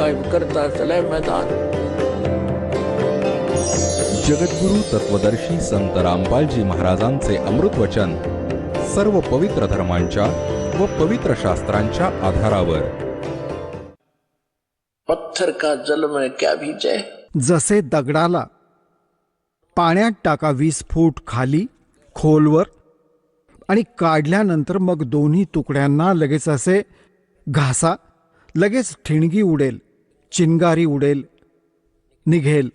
गायब करता चले मैदान। जगद्गुरु तत्वदर्शी संत रामपालजी महाराजांचे अमृत वचन सर्व पवित्र धर्मांच्या व पवित्र शास्त्रांच्या आधारावर। पत्थर का जल में क्या भीजे। जसे दगडाला पाण्यात टाका 20 फूट खाली खोलवर आणि काढल्यानंतर मग दोन्ही तुकड्यांना लगेच असे घासा, लगेच ठिणगी उडेल, चिंगारी उडेल, निघेल।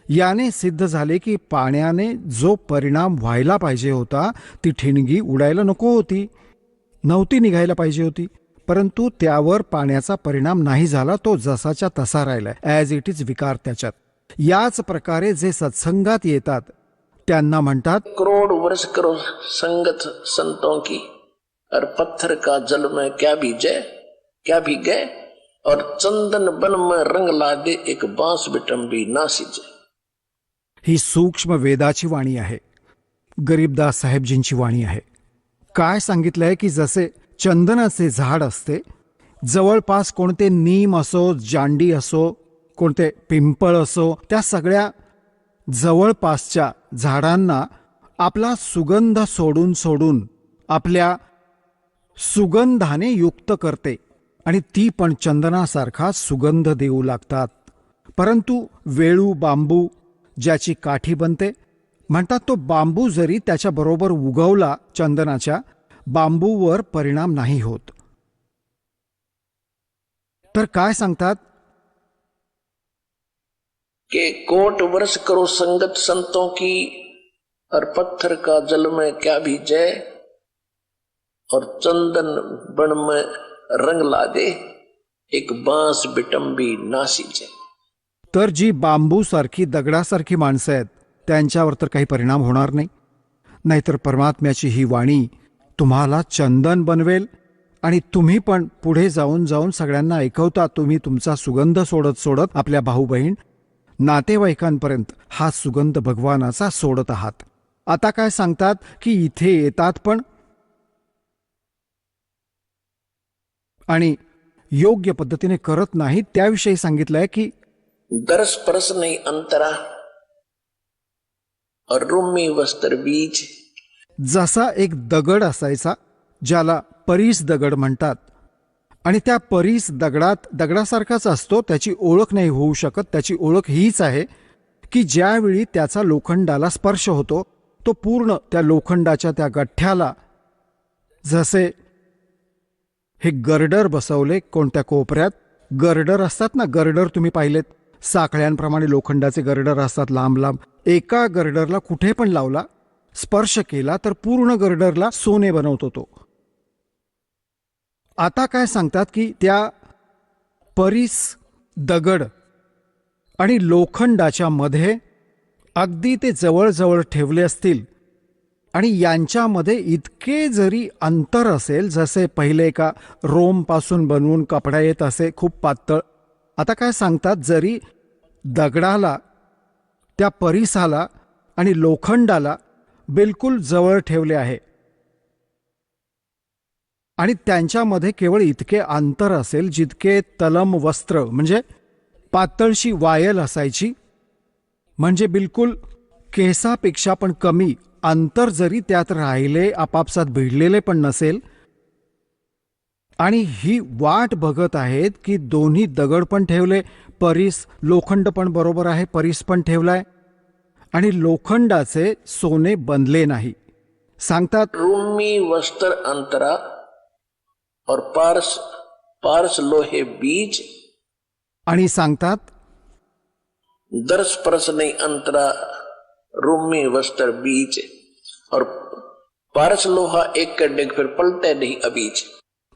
याने सिद्ध झाले की पाण्याने जो परिणाम व्हायला पाहिजे होता ती ठिणगी उडायला नको होती, नव्हती निघायला पाहिजे होती, परंतु त्यावर पाण्याचा परिणाम नाही झाला, तो जसाच्या तसा राहिलाय, ॲज इट इज विकार त्याच्यात। याच प्रकारे जे सत्संगात येतात त्यांना म्हणतात करोड़ वर्ष करो संगत संतों की, और पत्थर का जल में क्या भीजे, क्या भीगे, और चंदन बन में रंग ला दे, एक बांस बिटम भी ना सिजे। ही सूक्ष्म वेदाची वाणी आहे, गरीबदास साहेबजींची वाणी आहे। काय सांगितलंय की जसे चंदनाचे झाड असते, जवळपास कोणते नीम असो, जांडी असो, कोणते पिंपळ असो, त्या सगळ्या जवळपासच्या झाडांना आपला सुगंध सोडून सोडून आपल्या सुगंधाने युक्त करते आणि ती पण चंदनासारखा सुगंध देऊ लागतात। परंतु वेळू बांबू ज्याची काठी बनते, म्हणतात तो बांबू जरी त्याच्याबरोबर उगवला चंदनाच्या, बांबूवर परिणाम नाही होत। तर काय सांगतात कि कोट वर्ष करो संगत संतों की, और पत्थर का जल में क्या भीजे, और चंदन बन में रंग ला दे, एक बांस बिटम भी ना सिजे। तर जी बांबू सारखी दगडासारखी माणसं आहेत त्यांच्यावर तर काही परिणाम होणार नाही, नाहीतर परमात्म्याची ही वाणी तुम्हाला चंदन बनवेल आणि तुम्ही पण पुढे जाऊन जाऊन सगळ्यांना ऐकवता। तुम्ही तुमचा सुगंध सोडत सोडत आपल्या भाऊ बहीण नातेवाईकांपर्यंत हा सुगंध भगवानाचा सोडत आहात। आता काय सांगतात की इथे येतात पण आणि योग्य पद्धतीने करत नाहीत, त्याविषयी सांगितलंय की दरस परस नहीं अंतरा, और रुमी वस्त्र बीज। जसा एक दगड असायचा ज्याला परीस दगड म्हणतात, आणि त्या परीस दगडासारखाच असतो, त्याची ओळख नाही होऊ शकत। त्याची ओळख हीच आहे की ज्यावेळी त्याचा लोखंडाला स्पर्श होतो तो पूर्ण त्या लोखंडाच्या त्या गठ्ठ्याला, जसे हे गर्डर बसवले कोणत्या कोपऱ्यात, गर्डर असतात ना, गर्डर तुम्ही पाहिलेत, साखळ्यांप्रमाणे लोखंडाचे गर्डर असतात लांब लांब, एका गर्डरला कुठे पण लावला, स्पर्श केला तर पूर्ण गर्डरला सोने बनवतो तो। आता काय सांगतात की त्या परीस दगड आणि लोखंडाच्या मध्ये अगदी ते जवळजवळ ठेवले असतील आणि यांच्यामध्ये इतके जरी अंतर असेल, जसे पहिले एका रोमपासून बनवून कपडा येत असे खूप पातळ, आता काय सांगतात जरी दगडाला, त्या परीसाला आणि लोखंडाला बिलकुल जवळ ठेवले आहे आणि त्यांच्यामध्ये केवळ इतके अंतर असेल जितके तलम वस्त्र म्हणजे पातळशी वायल असायची, म्हणजे बिलकुल केसापेक्षा पण कमी अंतर जरी त्यात राहिले, आपापसात भिडलेले पण नसेल, आणि ही वाट बघत आहेत की दोन्ही दगड पण ठेवले, परीस लोखंड पण बरोबर आहे, परीस पण ठेवलाय आणि लोखंडाचे सोने बनले नाही। सांगतात रूमी वस्त्र अंतरा, और पारस पारस लोहे बीज। आणि सांगतात दरस परस नहीं अंतरा, रूमी वस्त्र बीज, और पारस लोहा एक कर डेग फिर पलटे नहीं अबीज।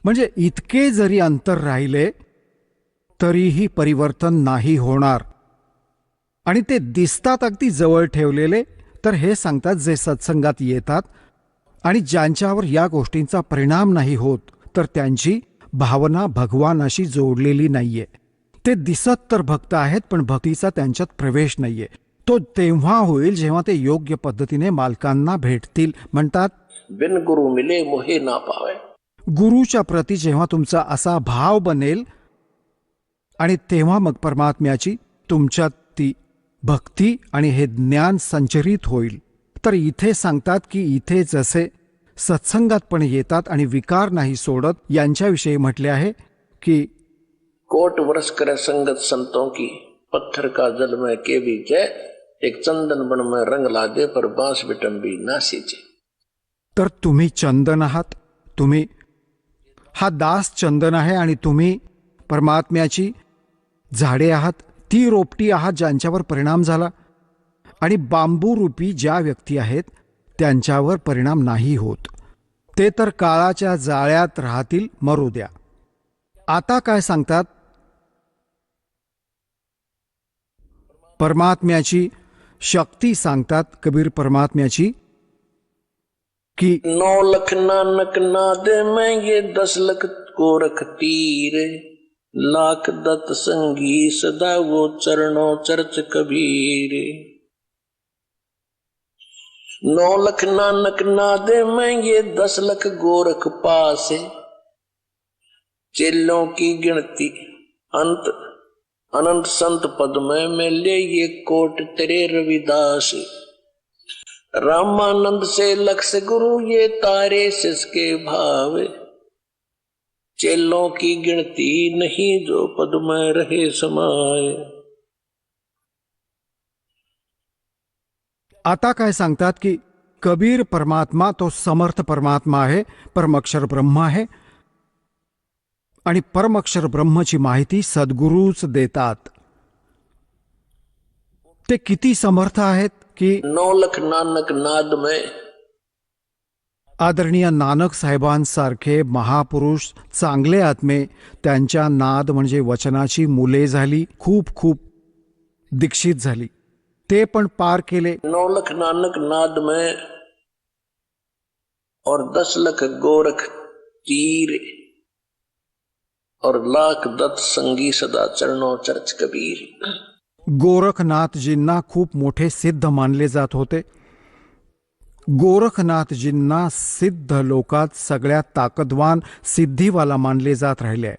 म्हणजे इतके जरी अंतर राहिले तरीही परिवर्तन नाही होणार, आणि ते दिसतात अगदी जवळ ठेवलेले। तर हे सांगतात जे सत्संगात येतात आणि ज्यांच्यावर या गोष्टींचा परिणाम नाही होत, तर त्यांची भावना भगवानाशी जोडलेली नाहीये। ते दिसत तर भक्त आहेत पण भक्तीचा त्यांच्यात प्रवेश नाहीये। तो तेव्हा होईल जेव्हा ते योग्य पद्धतीने मालकांना भेटतील। म्हणतात बिन गुरु मिले मोहे ना पावे। गुरुच्या प्रती जेव्हा तुमचा असा भाव बनेल आणि तेव्हा मग परमात्म्याची तुमच्यात ती भक्ती आणि हे ज्ञान संचरित होईल. तर इथे सांगतात की इथे जसे सत्संगात पण येतात आणि विकार नाही सोडत, यांच्याविषयी म्हटले आहे की कोट वर्ष करे संगत संतों की, पत्थर का जल में के भी जय, एक चंदन बन में रंग ला दे पर बांस बिटम भी ना सींचे. तर तुम्ही चंदन आहात, तुम्ही हा दास चंदन आहे आणि तुम्ही परमात्म्याची झाडे आहात, ती रोपटी आहात ज्यांच्यावर परिणाम झाला, आणि बांबू रूपी ज्या व्यक्ती आहेत त्यांच्यावर परिणाम नाही होत. ते तर काळाच्या जाळ्यात राहतील, मरू द्या. आता काय सांगतात? परमात्म्याची शक्ती सांगतात कबीर परमात्म्याची की 9 लख नानक नाद में ये 10 लख गोरख तीर, लाख दत्त संगी सदा वो चरणों चर्च कबीर. 9 लख नानक नाद में ये 10 लख गोरख पास, चेलों की गिनती अंत अनंत संत पद में ले ये कोट तेरे रविदास. रामानंद से लक्ष गुरु ये तारे सिसके भाव, चेलों की गिनती नहीं जो पद में रहे समाये. आता काय सांगतात की कबीर परमात्मा तो समर्थ परमात्मा आहे, परमक्षर ब्रह्म आहे, आणि परमक्षर ब्रह्मची माहिती सद्गुरूच देतात. ते किती समर्थ आहेत की 9 लख नानक नाद में, आदरणीय नानक साहेबांसारखे महापुरुष चांगले आत्मे, त्यांच्या नाद म्हणजे वचनाची मुले झाली, खूप खूप दीक्षित झाली, ते पण पार केले. 9 लख नानक नाद में और 10 लख गोरख तीर और लाख दत्त संगी सदा चरणों चर्च कबीर. गोरखनाथजींना खूप मोठे सिद्ध मानले जात होते. गोरखनाथजींना सिद्ध लोकात सगळ्यात ताकदवान सिद्धीवाला मानले जात राहिले.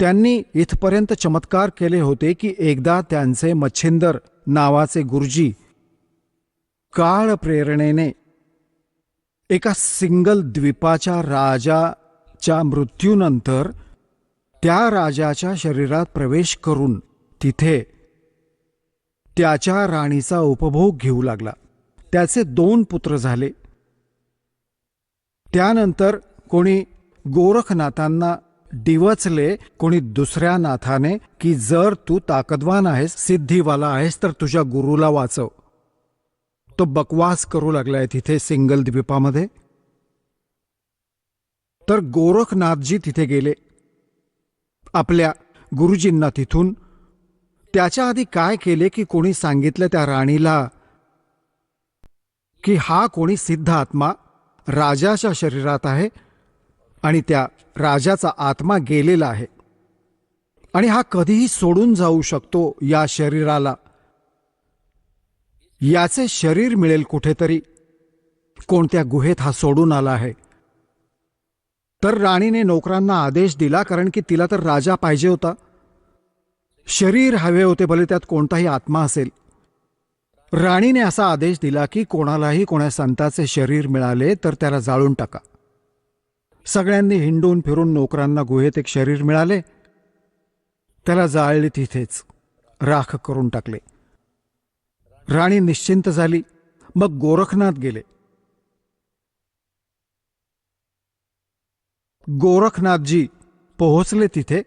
त्यांनी इथपर्यंत चमत्कार केले होते की एकदा त्यांचे मच्छिंदर नावाचे गुरुजी काळ प्रेरणेने एका सिंगल द्वीपाच्या राजाच्या मृत्यूनंतर त्या राजाच्या शरीरात प्रवेश करून तिथे त्याच्या राणीचा उपभोग घेऊ लागला. त्याचे 2 पुत्र झाले. त्यानंतर कोणी गोरखनाथांना डिवचले, कोणी दुसऱ्या नाथाने की जर तू ताकदवान आहेस, सिद्धीवाला आहेस, तर तुझ्या गुरुला वाचव. तो बकवास करू लागलाय तिथे सिंगल द्वीपामध्ये. तर गोरखनाथजी तिथे गेले आपल्या गुरुजींना तिथून. त्याच्या आधी काय केले की कोणी सांगितलं त्या राणीला की हा कोणी सिद्ध आत्मा राजाच्या शरीरात आहे आणि त्या राजाचा आत्मा गेलेला आहे आणि हा कधीही सोडून जाऊ शकतो या शरीराला. याचे शरीर मिळेल कुठेतरी, कोणत्या गुहेत हा सोडून आला आहे. तर राणीने नोकरांना आदेश दिला, कारण की तिला तर राजा पाहिजे होता, शरीर हवे होते, भले त्यात कोणताही आत्मा असेल. राणीने असा आदेश दिला की कोणालाही कोणा संताचे शरीर मिळाले तर त्याला जाळून टाका. सगळ्यांनी हिंडून फिरून नोकरांना गुहेत एक शरीर मिळाले, त्याला जाळले, तिथेच राख करून टाकले. राणी निश्चिंत झाली. मग गोरखनाथ गेले. गोरखनाथजी पोहोचले तिथे.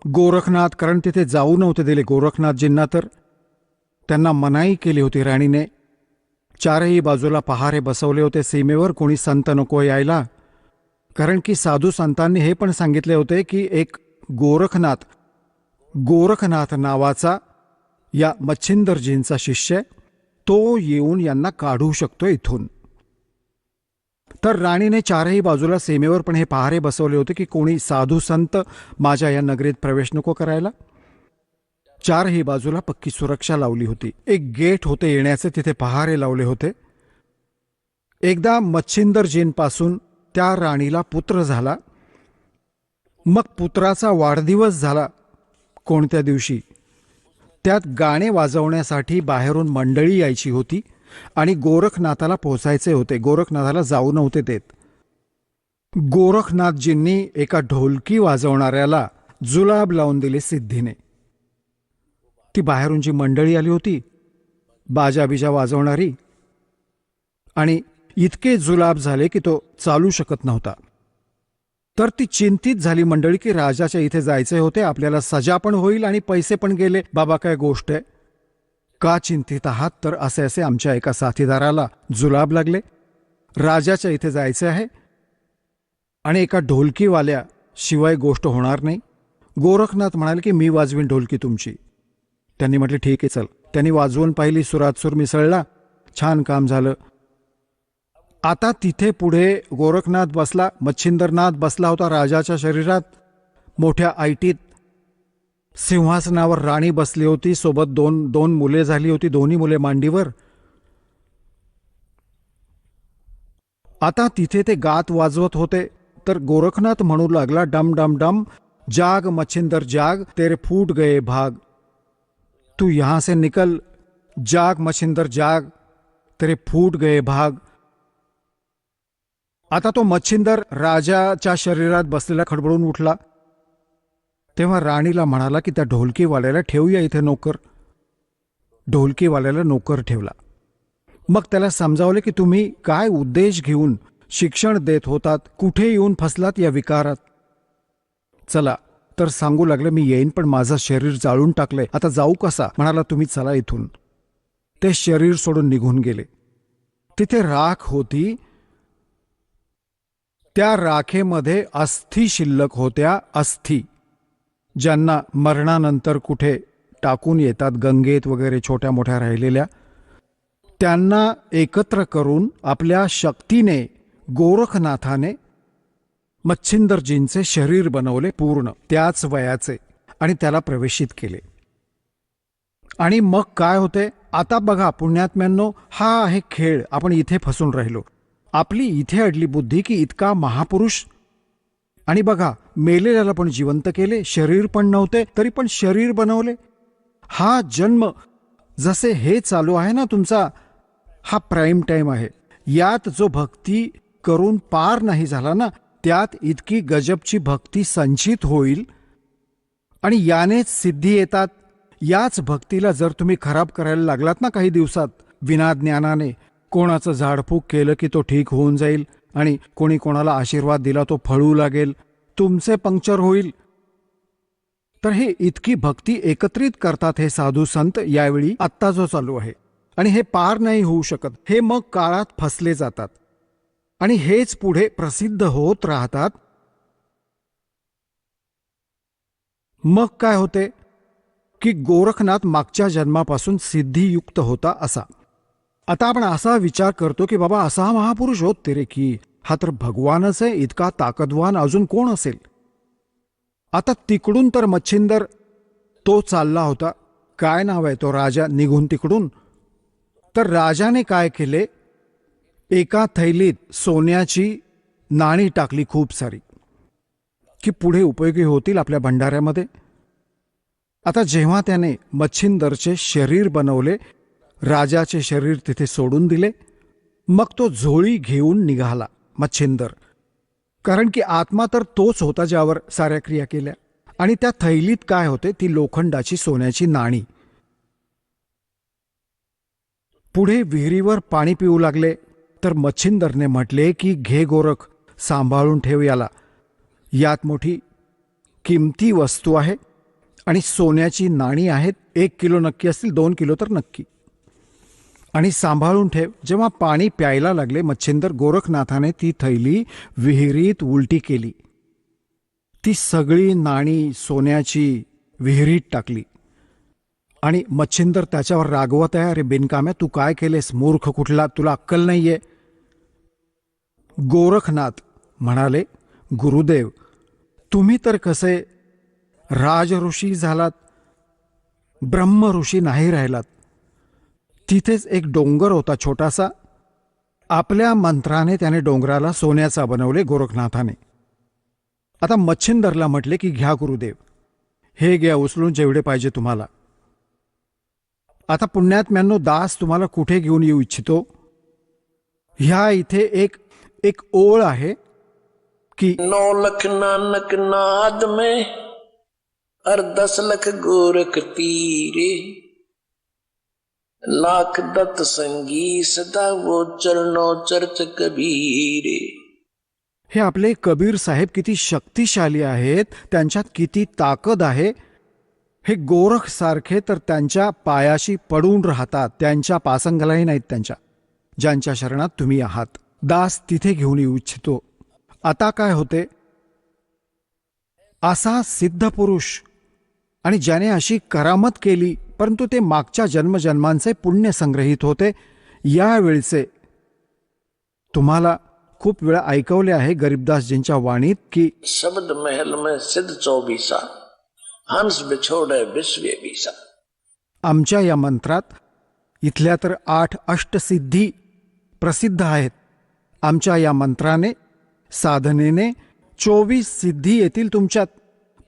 गोरखनाथ, कारण तिथे जाऊ नव्हते दिले गोरखनाथजींना, तर त्यांना मनाई केली होती राणीने. 4ही बाजूला पहारे बसवले होते सीमेवर, कोणी संत नको यायला, कारण की साधू संतांनी हे पण सांगितले होते की एक गोरखनाथ नावाचा या मच्छिंदरजींचा शिष्य, तो येऊन यांना काढू शकतो इथून. तर राणीने 4ही बाजूला सीमेवर पण हे पहारे बसवले होते की कोणी साधू संत माझ्या या नगरीत प्रवेश नको करायला. 4ही बाजूला पक्की सुरक्षा लावली होती. एक गेट होते येण्याचे, तिथे पहारे लावले होते. एकदा मच्छिंदरजींपासून त्या राणीला पुत्र झाला मग पुत्राचा वाढदिवस झाला कोणत्या दिवशी, त्यात गाणे वाजवण्यासाठी बाहेरून मंडळी यायची होती आणि गोरखनाथाला पोहोचायचे होते. गोरखनाथाला जाऊ नव्हते देत. गोरखनाथजींनी एका ढोलकी वाजवणाऱ्याला जुलाब लावून दिले सिद्धीने. ती बाहेरून जी मंडळी आली होती बाजा बिजा वाजवणारी, आणि इतके जुलाब झाले की तो चालू शकत नव्हता. तर ती चिंतित झाली मंडळी की राजाच्या इथे जायचे होते, आपल्याला सजा पण होईल आणि पैसे पण गेले. बाबा काय गोष्ट आहे, का चिंतित आहात? तर असे असे आमच्या एका साथीदाराला जुलाब लागले, राजाच्या इथे जायचे आहे आणि एका ढोलकीवाल्या शिवाय गोष्ट होणार नाही. गोरखनाथ म्हणाले की मी वाजवीन ढोलकी तुमची. त्यांनी म्हटले ठीक आहे चल. त्यांनी वाजवून पाहिली, सुरात सूर मिसळला, छान काम झालं. आता तिथे पुढे गोरखनाथ बसला, मच्छिंद्रनाथ बसला होता राजाच्या शरीरात मोठ्या ऐटीत. सिंहासनावर राणी बसली होती, सोबत दोन मुले झाली होती, दोन्ही मुले मांडीवर. आता तिथे ते गात वाजवत होते. तर गोरखनाथ म्हणू लागला, डम डम डम, जाग मच्छिंदर जाग, तेरे फूट गए भाग. तू यहां से निकल, जाग मच्छिंदर जाग, तेरे फूट गए भाग. आता तो मच्छिंदर राजाच्या शरीरात बसलेला खडबडून उठला. तेव्हा राणीला म्हणाला की त्या ढोलकीवाल्याला ठेवूया इथे नोकर. ढोलकीवाल्याला नोकर ठेवला. मग त्याला समजावले की तुम्ही काय उद्देश घेऊन शिक्षण देत होतात, कुठे येऊन फसलात या विकारात. चला. तर सांगू लागले मी येईन, पण माझं शरीर जाळून टाकलंय, आता जाऊ कसा? म्हणाला तुम्ही चला इथून. ते शरीर सोडून निघून गेले. तिथे राख होती, त्या राखेमध्ये अस्थी शिल्लक होत्या. अस्थी ज्यांना मरणानंतर कुठे टाकून येतात, गंगेत वगैरे छोट्या मोठ्या राहिलेल्या, त्यांना एकत्र करून आपल्या शक्तीने गोरखनाथाने मच्छिंदरजींचे शरीर बनवले पूर्ण त्याच वयाचे आणि त्याला प्रवेशित केले. आणि मग काय होते आता बघा पुण्यात्म्यांनो, हा आहे खेळ. आपण इथे फसून राहिलो. आपली इथे अडली बुद्धी की इतका महापुरुष, आणि बघा मेलेल्याला पण जिवंत केले, शरीर पण नव्हते तरी पण शरीर बनवले. हा जन्म जसे हे चालू आहे ना तुमचा, हा प्राईम टाइम आहे. यात जो भक्ती करून पार नाही झाला ना, त्यात इतकी गजबची भक्ती संचित होईल आणि यानेच सिद्धी येतात. याच भक्तीला जर तुम्ही खराब करायला लागलात ना काही दिवसात विनाज्ञानाने, कोणाचं झाडफूक केलं की तो ठीक होऊन जाईल आणि कोणी कोणाला आशीर्वाद दिला तो फळू लागेल, तुमचे पंक्चर होईल. तर हे इतकी भक्ती एकत्रित करतात हे साधू संत यावेळी आत्ता जो चालू आहे, आणि हे पार नाही होऊ शकत. हे मग काळात फसले जातात आणि हेच पुढे प्रसिद्ध होत राहतात. मग काय होते की गोरखनाथ मागच्या जन्मापासून सिद्धियुक्त होता असा. आता आपण असा विचार करतो की बाबा असा महापुरुष होत ते रे की, हा तर भगवानच आहे, इतका ताकदवान अजून कोण असेल. आता तिकडून तर मच्छिंदर तो चालला होता, काय नाव आहे तो राजा, निघून तिकडून. तर राजाने काय केले, एका थैलीत सोन्याची नाणी टाकली खूप सारी, की पुढे उपयोगी होतील आपल्या भंडाऱ्यामध्ये. आता जेव्हा त्याने मच्छिंदरचे शरीर बनवले, राजाचे शरीर तिथे सोडून दिले, मग तो झोळी घेऊन निघाला मच्छिंदर, कारण की आत्मा तर तोच होता ज्यावर साऱ्या क्रिया केल्या. आणि त्या थैलीत काय होते, ती लोखंडाची सोन्याची नाणी. पुढे विहिरीवर पाणी पिऊ लागले. तर मच्छिंदरने म्हटले की घे गोरख, सांभाळून ठेव याला, यात मोठी किमती वस्तू आहे आणि सोन्याची नाणी आहेत, 1 किलो नक्की असतील, 2 किलो तर नक्की, आणि सांभाळून ठेव. जेव्हा पाणी प्यायला लागले मच्छिंदर, गोरखनाथाने ती थैली विहिरीत उलटी केली. ती सगळी नाणी सोन्याची विहिरीत टाकली. आणि मच्छिंदर त्याच्यावर रागवत आहे, अरे बिनकाम्या तू काय केलेस, मूर्ख कुठला, तुला अक्कल नाहीये. गोरखनाथ म्हणाले, गुरुदेव तुम्ही तर कसे राजऋषी झालात, ब्रह्म ऋषी नाही राहिलात. तिथेच एक डोंगर होता छोटासा, आपल्या मंत्राने त्याने डोंगराला सोन्याचा बनवले गोरखनाथाने. आता मच्छिंदरला म्हटले की घ्या गुरुदेव, हे घ्या उचलून जेवढे पाहिजे तुम्हाला. आता पुण्यात्म्यांनो, दास तुम्हाला कुठे घेऊन येऊ इच्छितो. ह्या इथे एक एक ओळ आहे की 9 लख नानक नाद में और 10 लख गोरख पीरे, लाख दत्त संगी सदा वो चरणों चर्च कबीरे. हे आपले कबीर साहेब किती शक्तिशाली आहेत, त्यांच्यात किती ताकद आहे. हे गोरख सारखे तर त्यांच्या पायाशी पडून राहतात, त्यांच्या पासंगालाही नाहीत त्यांच्या, ज्यांच्या शरणात तुम्ही आहात. दास तिथे घेऊन येऊ इच्छितो. आता काय होते, असा सिद्ध पुरुष आणि ज्याने अशी करामत केली, परंतु ते मागच्या जन्मजन्मांचे पुण्य संग्रहित होते. यावेळचे तुम्हाला खूप वेळा ऐकवले आहे गरीबदासजींच्या वाणीत की शब्द महल में सिद्ध 24 हंस बिछोड़े विश्वे बीसा. आमच्या या मंत्रात इथल्या तर 8 अष्टसिद्धी प्रसिद्ध आहेत. आमच्या या मंत्राने, साधनेने 24 सिद्धी येतील तुमच्यात,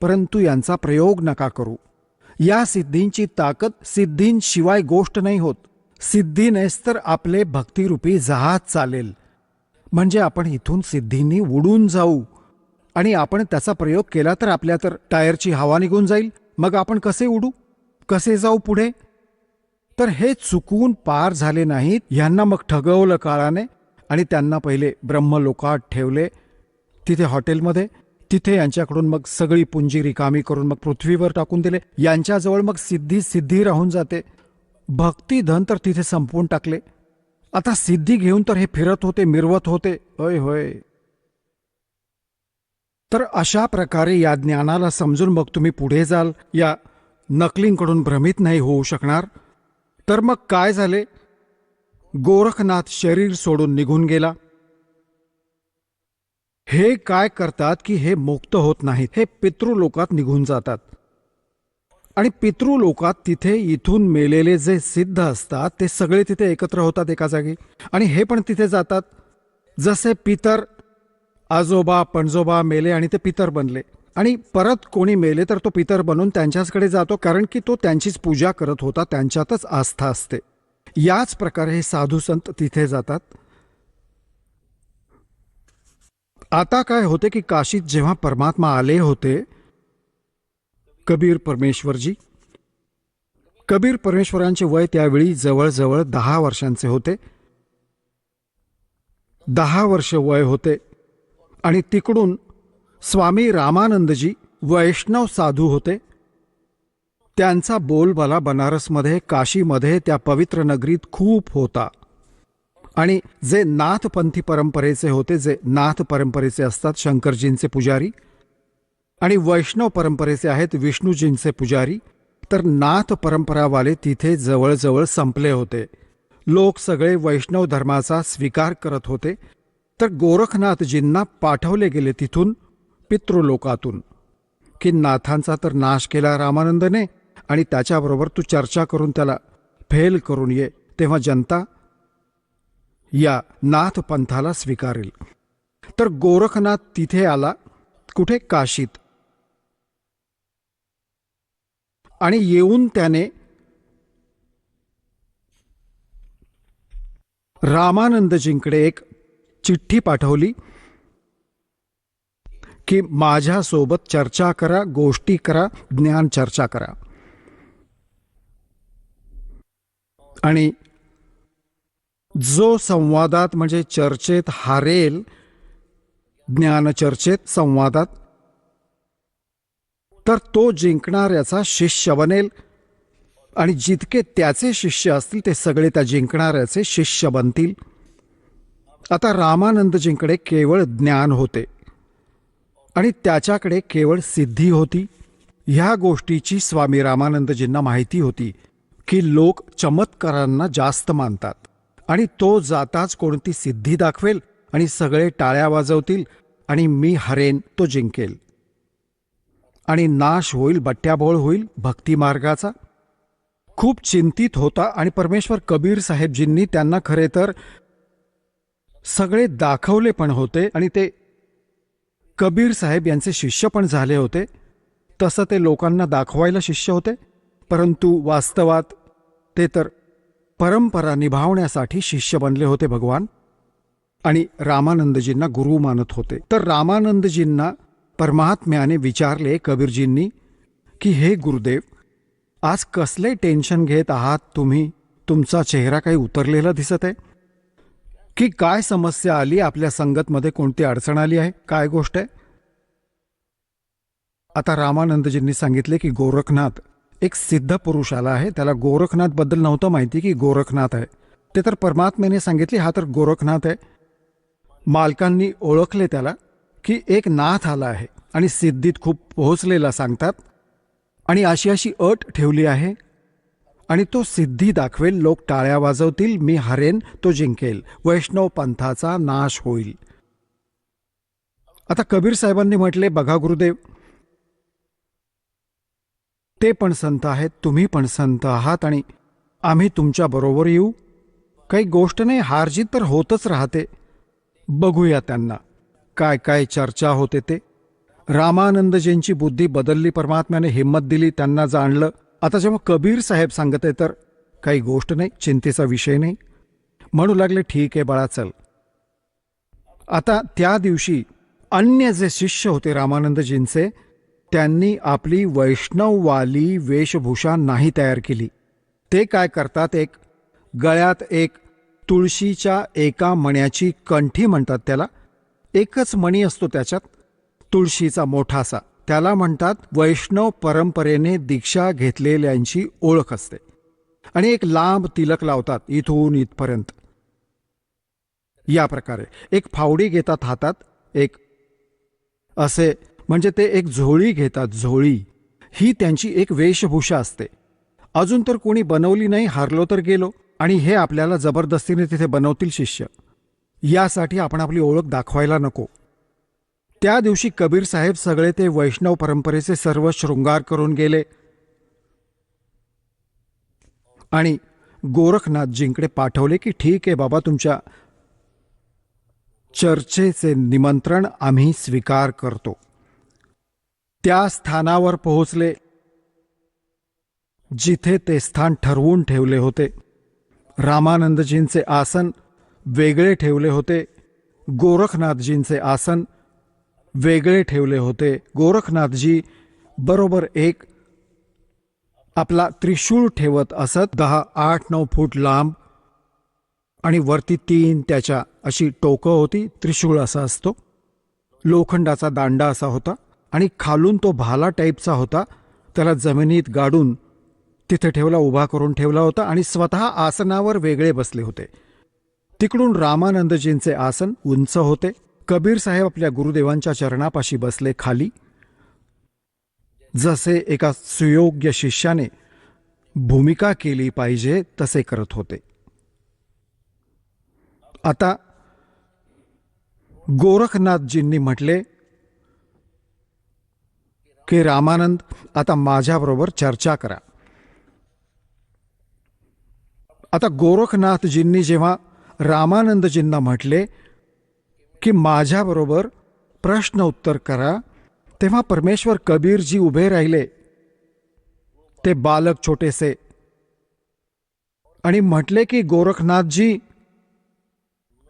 परंतु यांचा प्रयोग नका करू. या सिद्धींची ताकद सिद्धींशिवाय गोष्ट नाही होत. सिद्धीनेच तर आपले भक्तिरूपी जहाज चालेल. म्हणजे आपण इथून सिद्धींनी उडून जाऊ, आणि आपण त्याचा प्रयोग केला तर आपल्या तर टायरची हवा निघून जाईल. मग आपण कसे उडू, कसे जाऊ पुढे. तर हे चुकून पार झाले नाहीत. यांना मग ठगवलं काळाने आणि त्यांना पहिले ब्रह्मलोकात ठेवले, तिथे हॉटेलमध्ये. तिथे यांच्याकडून मग सगळी पुंजी रिकामी करून मग पृथ्वीवर टाकून दिले. यांच्याजवळ मग सिद्धी राहून जाते. भक्तिधन तर तिथे संपवून टाकले. आता सिद्धी घेऊन तर हे फिरत होते, मिरवत होते. होय होय. तर अशा प्रकारे या ज्ञानाला समजून मग तुम्ही पुढे जाल, या नकलींकडून भ्रमित नाही होऊ शकणार. तर मग काय झाले, गोरखनाथ शरीर सोडून निघून गेला. हे काय करतात की हे मुक्त होत नाहीत, हे पितृलोकात निघून जातात. आणि पितृलोकात तिथे इथून मेलेले जे सिद्ध असतात ते सगळे तिथे एकत्र होतात एका जागी, आणि हे पण तिथे जातात. जसे पितर, आजोबा पणजोबा मेले आणि ते पितर बनले, आणि परत कोणी मेले तर तो पितर बनून त्यांच्याचकडे जातो, कारण की तो त्यांचीच पूजा करत होता, त्यांच्यातच आस्था असते. याच प्रकारे हे साधू संत तिथे जातात. आता काय होते की काशीत जेव्हा परमात्मा आले होते, कबीर परमेश्वरांचे वय त्यावेळी जवळजवळ 10 वर्षांचे होते. 10 वर्ष वय होते. आणि तिकडून स्वामी रामानंदजी वैष्णव साधू होते. त्यांचा बोलबाला बनारसमध्ये, काशीमध्ये, त्या पवित्र नगरीत खूप होता. आणि जे नाथपंथी परंपरेचे होते, जे नाथ परंपरेचे असतात शंकरजींचे पुजारी, आणि वैष्णव परंपरेचे आहेत विष्णूजींचे पुजारी, तर नाथ परंपरावाले तिथे जवळजवळ संपले होते. लोक सगळे वैष्णव धर्माचा स्वीकार करत होते. तर गोरखनाथजींना पाठवले गेले तिथून, पितृलोकातून, की नाथांचा तर नाश केला रामानंदने, आणि त्याच्याबरोबर तू चर्चा करून त्याला फेल करून ये, तेव्हा जनता या नाथ पंथाला स्वीकारेल. तर गोरखनाथ तिथे आला, कुठे, काशीत. आणि येऊन त्याने रामानंदजींकडे एक चिठ्ठी पाठवली की माझ्यासोबत चर्चा करा, गोष्टी करा, ज्ञान चर्चा करा. आणि जो संवादात म्हणजे चर्चेत हारेल, ज्ञानचर्चेत, संवादात, तर तो जिंकणाऱ्याचा शिष्य बनेल. आणि जितके त्याचे शिष्य असतील ते सगळे त्या जिंकणाऱ्याचे शिष्य बनतील. आता रामानंदजींकडे केवळ ज्ञान होते आणि त्याच्याकडे केवळ सिद्धी होती. ह्या गोष्टीची स्वामी रामानंदजींना माहिती होती की लोक चमत्कारांना जास्त मानतात, आणि तो जाताच कोणती सिद्धी दाखवेल आणि सगळे टाळ्या वाजवतील आणि मी हरेन, तो जिंकेल, आणि नाश होईल, बट्ट्याबोळ होईल भक्ती मार्गाचा. खूप चिंतित होता. आणि परमेश्वर कबीर साहेबजींनी त्यांना खरे तर सगळे दाखवले पण होते, आणि ते कबीर साहेब यांचे शिष्य पण झाले होते. तसं ते लोकांना दाखवायला शिष्य होते, परंतु वास्तवात ते तर परंपरा निभावण्यासाठी शिष्य बनले होते भगवान, आणि रामानंदजींना गुरु मानत होते. तर रामानंदजींना परमात्म्याने विचारले कबीरजींनी की हे गुरुदेव, आज कसले टेन्शन घेत आहात तुम्ही? तुमचा चेहरा काही उतरलेला दिसत आहे की काय समस्या आली? आपल्या संगतमध्ये कोणती अडचण आली आहे? काय गोष्ट आहे? आता रामानंदजींनी सांगितले की गोरखनाथ एक सिद्ध पुरुष आला आहे. त्याला गोरखनाथ बद्दल नव्हतं माहिती की गोरखनाथ आहे. ते तर परमात्म्याने सांगितले हा तर गोरखनाथ आहे. मालकांनी ओळखले त्याला की एक नाथ आला आहे आणि सिद्धीत खूप पोहोचलेला सांगतात, आणि अशी अशी अट ठेवली आहे आणि तो सिद्धी दाखवेल. लोक टाळ्या वाजवतील, मी हरेन, तो जिंकेल, वैष्णव पंथाचा नाश होईल. आता कबीर साहेबांनी म्हटले, बघा गुरुदेव, ते पण संत आहेत, तुम्ही पण संत आहात, आणि आम्ही तुमच्या बरोबर येऊ. काही गोष्ट नाही, हारजीत तर होतच राहते. बघूया त्यांना काय काय चर्चा होते ते. रामानंदजींची बुद्धी बदलली, परमात्म्याने हिंमत दिली, त्यांना जाणलं. आता जेव्हा कबीर साहेब सांगत आहे तर काही गोष्ट नाही, चिंतेचा विषय नाही. म्हणू लागले, ठीक आहे बाळा, चल. आता त्या दिवशी अन्य जे शिष्य होते रामानंदजींचे, त्यांनी आपली वैष्णववाली वेशभूषा नाही तयार केली. ते काय करतात, एक गळ्यात एक तुळशीच्या एका मण्याची कंठी म्हणतात त्याला, एकच मणी असतो त्याच्यात, तुळशीचा मोठासा, त्याला म्हणतात वैष्णव परंपरेने दीक्षा घेतलेल्यांची ओळख असते. आणि एक लांब तिलक लावतात इथून इथपर्यंत. या प्रकारे एक फावडी घेतात हातात, एक असे म्हणजे ते एक झोळी घेतात, झोळी. ही त्यांची एक वेशभूषा असते. अजून तर कोणी बनवली नाही, हारलो तर गेलो, आणि हे आपल्याला जबरदस्तीने तिथे बनवतील शिष्य. यासाठी आपण आपली ओळख दाखवायला नको. त्या दिवशी कबीर साहेब सगळे ते वैष्णव परंपरेचे सर्व शृंगार करून गेले आणि गोरखनाथजींकडे पाठवले की ठीक आहे बाबा, तुमच्या चर्चेचे निमंत्रण आम्ही स्वीकार करतो. त्या स्थानावर पोहोचले जिथे ते स्थान ठरवून ठेवले होते. रामानंदजींचे आसन वेगळे ठेवले होते, गोरखनाथजींचे आसन वेगळे ठेवले होते. गोरखनाथजी बरोबर एक आपला त्रिशूळ ठेवत असत, 10-8-9 फूट लांब, आणि वरती 3 त्याच्या अशी टोकं होती. त्रिशूळ असा असतो, लोखंडाचा दांडा असा होता, आणि खालून तो भाला टाईपचा होता. त्याला जमिनीत गाडून तिथे ठेवला, उभा करून ठेवला होता, आणि स्वतः आसनावर वेगळे बसले होते. तिकडून रामानंदजींचे आसन उंच होते. कबीर साहेब आपल्या गुरुदेवांच्या चरणापाशी बसले खाली, जसे एका सुयोग्य शिष्याने भूमिका केली पाहिजे तसे करत होते. आता गोरखनाथजींनी म्हटले की रामानंद, आता माझ्याबरोबर चर्चा करा. आता गोरखनाथजींनी जेव्हा रामानंदजींना म्हटले की माझ्याबरोबर प्रश्न उत्तर करा, तेव्हा परमेश्वर कबीरजी उभे राहिले, ते बालक छोटेसे, आणि म्हटले की गोरखनाथजी,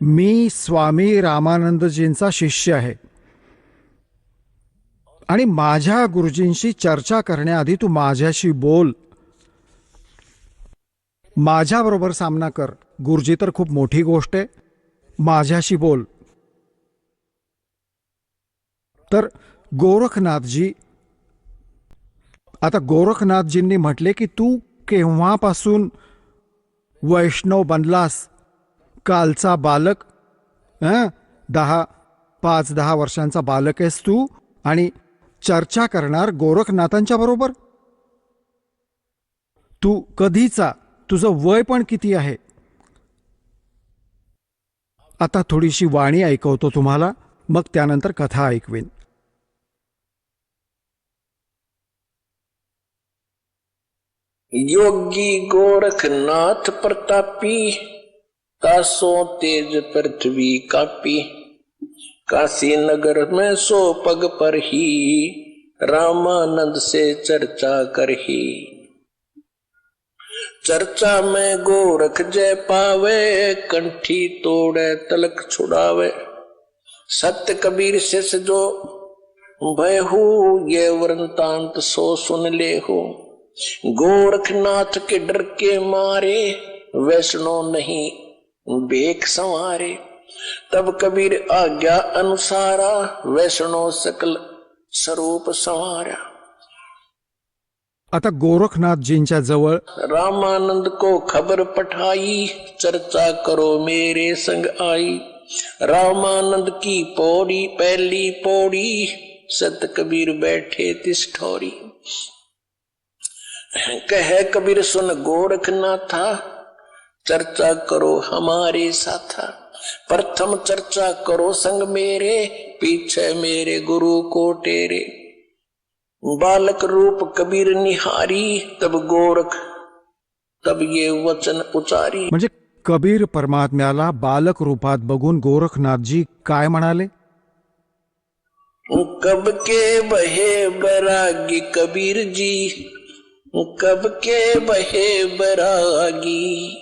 मी स्वामी रामानंदजींचा शिष्य आहे, आणि माझ्या गुरुजींशी चर्चा करण्याआधी तू माझ्याशी बोल, माझ्याबरोबर सामना कर. गुरुजी तर खूप मोठी गोष्ट आहे, माझ्याशी बोल. तर गोरखनाथजी, आता गोरखनाथजींनी म्हटले की तू केव्हापासून वैष्णव बनलास? कालचा बालक, 5-10 वर्षांचा बालक आहेस तू, आणि चर्चा करणार गोरखनाथांच्या बरोबर? तू कधीचा, तुझं वय पण किती आहे? आता थोडीशी वाणी ऐकवतो तुम्हाला, मग त्यानंतर कथा ऐकवेन. योगी गोरखनाथ प्रतापी, तासो तेज पृथ्वी कापी, काशी नगर में सो पग पर ही रामानंद से चर्चा करही। चर्चा में गोरख जय पावे कंठी तोड़े तलक छुड़ावे। सत्य कबीर शिष्य जो भयहु ये वृंतांत सो सुन ले हो। गोरखनाथ के डर के मारे वैष्णो नहीं बेख संवारे। तब कबीर आज्ञा अनुसारा वैष्णो सकल स्वरूप संवारा। आता गोरखनाथजींच्या जवळ रामानंद को खबर पठाई चर्चा करो मेरे संग आई। रामानंद की पौड़ी पहली पौड़ी सत कबीर बैठे तिस ठौरी। कहे कबीर सुन गोरखनाथा चर्चा करो हमारे साथा। प्रथम चर्चा करो संग मेरे पीछे मेरे गुरु को टेरे। बालक रूप कबीर निहारी तब ये वचन उचारी। म्हणजे कबीर परमात्म्याला बालक रूपात बघून गोरखनाथजी काय म्हणाले? कब के बहे बैरागी कबीर जी, कब के बहे बैरागी।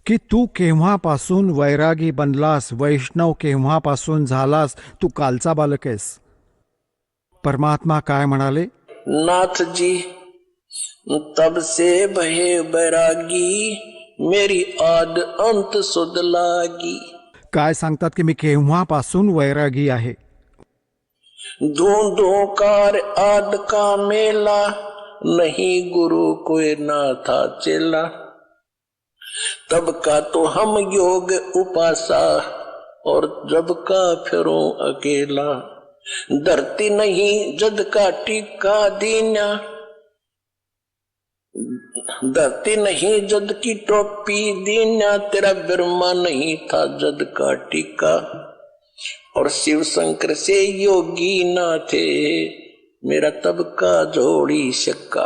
की तू केव्हापासून वैरागी बनलास, वैष्णव केव्हापासून झालास, तू कालचा बालक आहेस. परमात्मा काय म्हणाले? नाथ जी तब से बहे बैरागी मेरी आद अंत सुध लागी. काय सांगतात की मी केव्हापासून वैरागी आहे. धूंधों कार आद का मेला नहीं गुरु कोई ना था चेला. तब का तो हम योग उपासा और जब का फिरो अकेला. धरती नहीं जद का टीका दीना, धरती नहीं जद की टोपी दीना. तेरा बिरमा नहीं था जद का टीका. और शिव शंकर से योगी ना थे मेरा तब का जोड़ी शक्का.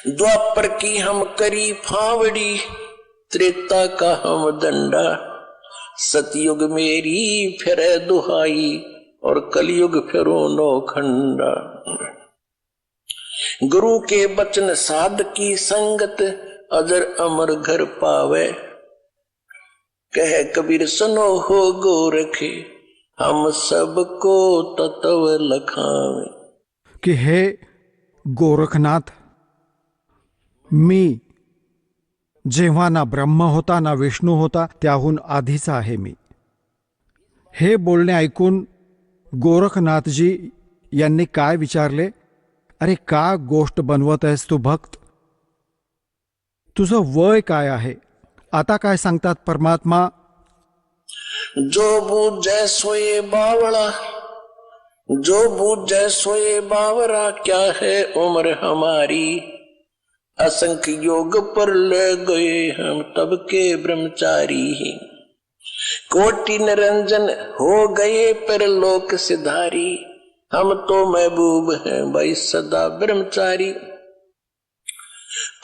द्वापर की हम करी फावड़ी त्रेता का हम दंडा. सतयुग मेरी फिर दुहाई और कलयुग फिरो नौखंडा. गुरु के बचन साध की संगत अजर अमर घर पावे. कह कबीर सुनो हो गोरख हम सबको तत्व लखावे. की हे गोरखनाथ, मी जेव्हा ना ब्रह्म होता ना विष्णू होता त्याहून आधीचा आहे मी. हे बोलणे ऐकून गोरखनाथजी यांनी काय विचारले? अरे का गोष्ट बनवत आहेस तू भक्त? तुझं वय काय आहे? आता काय सांगतात परमात्मा? जो बूझे सोए बावड़ा, जो बूझे सोए बावरा. क्या है उम्र हमारी असंख्य योग पर ले गए हम तब के ब्रह्मचारी. कोटि निरंजन हो गए पर लोक सिधारी. हम तो महबूब हैं भाई सदा ब्रह्मचारी.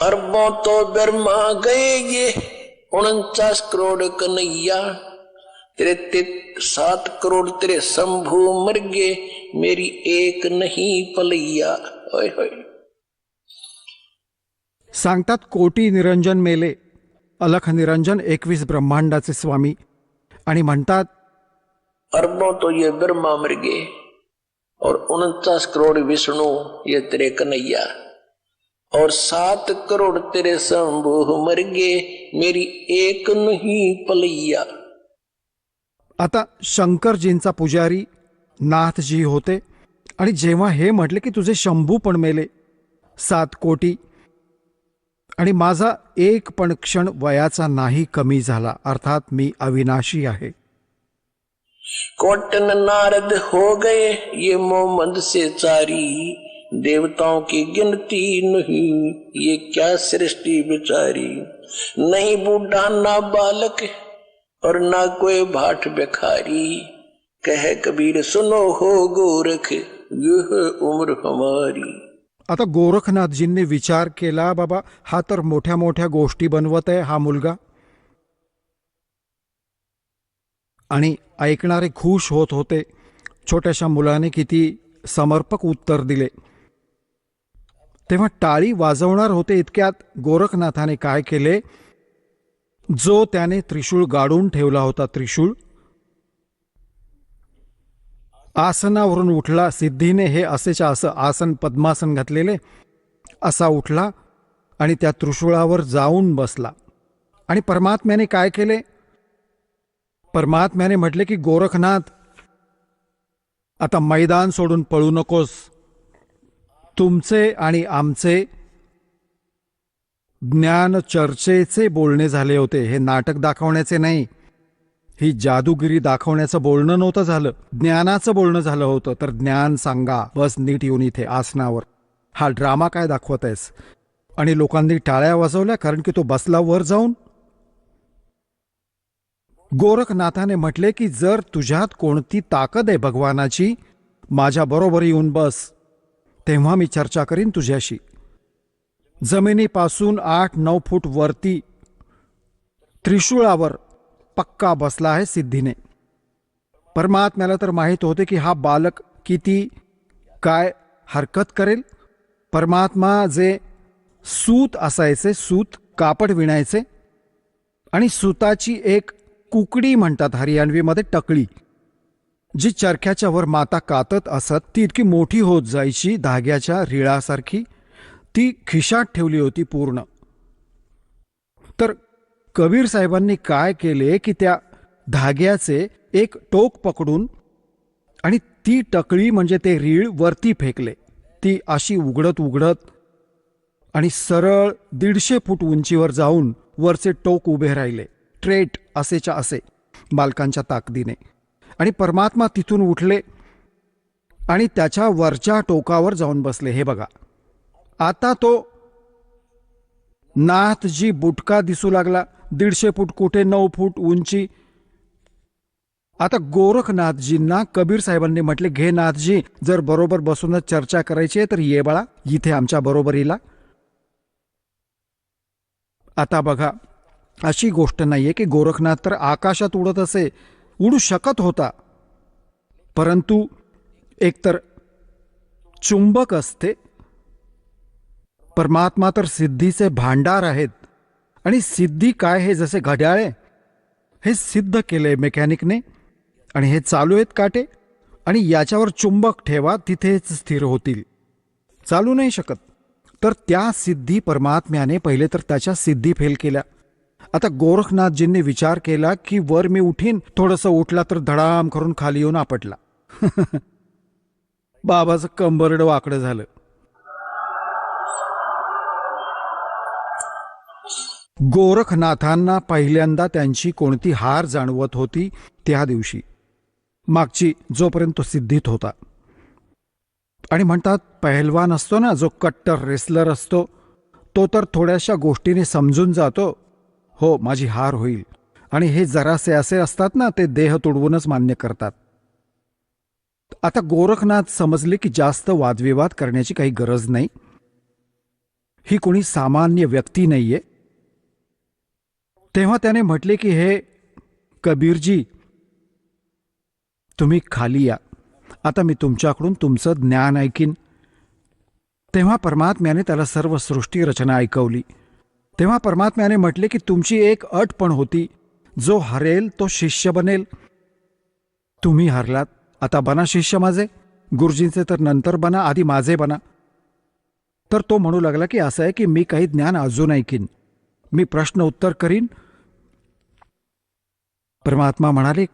अरबों तो ब्रह्मा गए ये 49 करोड़ कन्हैया. तेरे 7 करोड़ तेरे शंभू मर गए मेरी एक नहीं पलैया. ओए होए. सांगतात कोटी निरंजन मेले, अलख निरंजन 21 ब्रह्मांडाचे स्वामी. आणि म्हणतात अरबों तो ये ब्रह्मा मर गए और 49 करोड़ विष्णु ये तेरे कन्हैया. और 7 करोड़ तेरे शंभू मर गए मेरी एक नहीं पलैया. आता शंकरजींचा पुजारी नाथजी होते आणि जेव्हा हे म्हटले की तुझे शंभू पण मेले 7 कोटी आणि माझा एक पण क्षण वयाचा नाही कमी झाला, अर्थात मी अविनाशी आहे. कोटन नारद हो गए ये मोहम्मद से चारी. देवताओं की गिनती नहीं ये क्या सृष्टि बिचारी. नहीं बूढ़ा ना बालक और ना कोई भाट भिखारी. कहे कबीर सुनो हो गोरख यह उम्र हमारी. आता गोरखनाथजींनी विचार केला, बाबा हा तर मोठ्या मोठ्या गोष्टी बनवत आहे हा मुलगा. आणि ऐकणारे खुश होत होते. छोट्याशा मुलाने किती समर्पक उत्तर दिले. तेव्हा टाळी वाजवणार होते इतक्यात गोरखनाथाने काय केले, जो त्याने त्रिशूळ गाडून ठेवला होता, त्रिशूळ आसनावरून उठला. सिद्धीने हे असेच्या असं आसन, पद्मासन घातलेले, असा उठला आणि त्या त्रिशूळावर जाऊन बसला. आणि परमात्म्याने काय केले, परमात्म्याने म्हटले की गोरखनाथ, आता मैदान सोडून पळू नकोस. तुमचे आणि आमचे ज्ञान चर्चेचे बोलणे झाले होते. हे नाटक दाखवण्याचे नाही, ही जादूगिरी दाखवण्याचं बोलणं नव्हतं झालं, ज्ञानाचं बोलणं झालं होतं. तर ज्ञान सांगा, बस नीट येऊन इथे आसनावर. हा ड्रामा काय दाखवत आहेस? आणि लोकांनी टाळ्या वाजवल्या, कारण की तो बसला वर जाऊन. गोरखनाथाने म्हटले की जर तुझ्यात कोणती ताकद आहे भगवानाची, माझ्या बरोबर येऊन बस, तेव्हा मी चर्चा करीन तुझ्याशी. जमिनीपासून 8-9 फूट वरती त्रिशूळावर पक्का बसला आहे सिद्धीने. परमात्म्याला तर माहीत होते की हा बालक किती काय हरकत करेल. परमात्मा जे सूत असायचे, सूत कापड विणायचे, आणि सूताची एक कुकडी म्हणतात हरियाणवीमध्ये, टकळी, जी चरख्याच्या वर माता कातत असत, ती इतकी मोठी होत जायची धाग्याच्या रिळासारखी. ती खिशात ठेवली होती पूर्ण. तर कबीर साहेबांनी काय केले की त्या धाग्याचे एक टोक पकडून आणि ती टकळी म्हणजे ते रीळ वरती फेकले. ती अशी उघडत उघडत आणि सरळ 150 फूट उंचीवर जाऊन वरचे टोक उभे राहिले, ट्रेट असेच्या असे, बालकांच्या ताकदीने. आणि परमात्मा तिथून उठले आणि त्याच्या वरच्या टोकावर जाऊन बसले. हे बघा, आता तो नाथजी बुटका दिसू लागला. 150 फूट कुठे, 9 फूट उंची. आता गोरखनाथजींना कबीर साहेबांनी म्हटले, घे नाथजी, जर बरोबर बसूनच चर्चा करायची आहे तर ये बाळा इथे आमच्या बरोबरीला. आता बघा, अशी गोष्ट नाहीये की गोरखनाथ तर आकाशात उडत असे, उडू शकत होता, परंतु एकतर चुंबक असते. परमात्मा तर सिद्धीचे भांडार आहेत, आणि सिद्धी काय, हे जसे घड्याळे, हे सिद्ध केले मेकॅनिकने, आणि हे चालू आहेत काटे, आणि याच्यावर चुंबक ठेवा, तिथेच स्थिर होतील, चालू नाही शकत. तर त्या सिद्धी परमात्म्याने पहिले तर त्याच्या सिद्धी फेल केल्या. आता गोरखनाथजींनी विचार केला की वर मी उठीन, थोडंसं उठला तर धडाम करून खाली येऊन आपटला. बाबाचं कंबरड वाकडं झालं. गोरखनाथांना पहिल्यांदा त्यांची कोणती हार जाणवत होती त्या दिवशी, मागची, जोपर्यंत तो सिद्धीत होता. आणि म्हणतात पहलवान असतो ना, जो कट्टर रेसलर असतो, तो तर थोड्याशा गोष्टीने समजून जातो, हो माझी हार होईल. आणि हे जरासे असे असतात ना, ते देह तुडवूनच मान्य करतात. आता गोरखनाथ समजले की जास्त वादविवाद करण्याची काही गरज नाही, ही कोणी सामान्य व्यक्ती नाहीये. तेव्हा त्याने म्हटले की हे कबीरजी, तुम्ही खाली या, आता मी तुमच्याकडून तुमचं ज्ञान ऐकीन. तेव्हा परमात्म्याने त्याला सर्व सृष्टी रचना ऐकवली. तेव्हा परमात्म्याने म्हटले की तुमची एक अट पण होती, जो हरेल तो शिष्य बनेल. तुम्ही हरलात, आता बना शिष्य माझे. गुरुजींचे तर नंतर बना, आधी माझे बना. तर तो म्हणू लागला की असं आहे की मी काही ज्ञान अजून ऐकीन, मी प्रश्न उत्तर करीन. परमात्मा म्हणाले,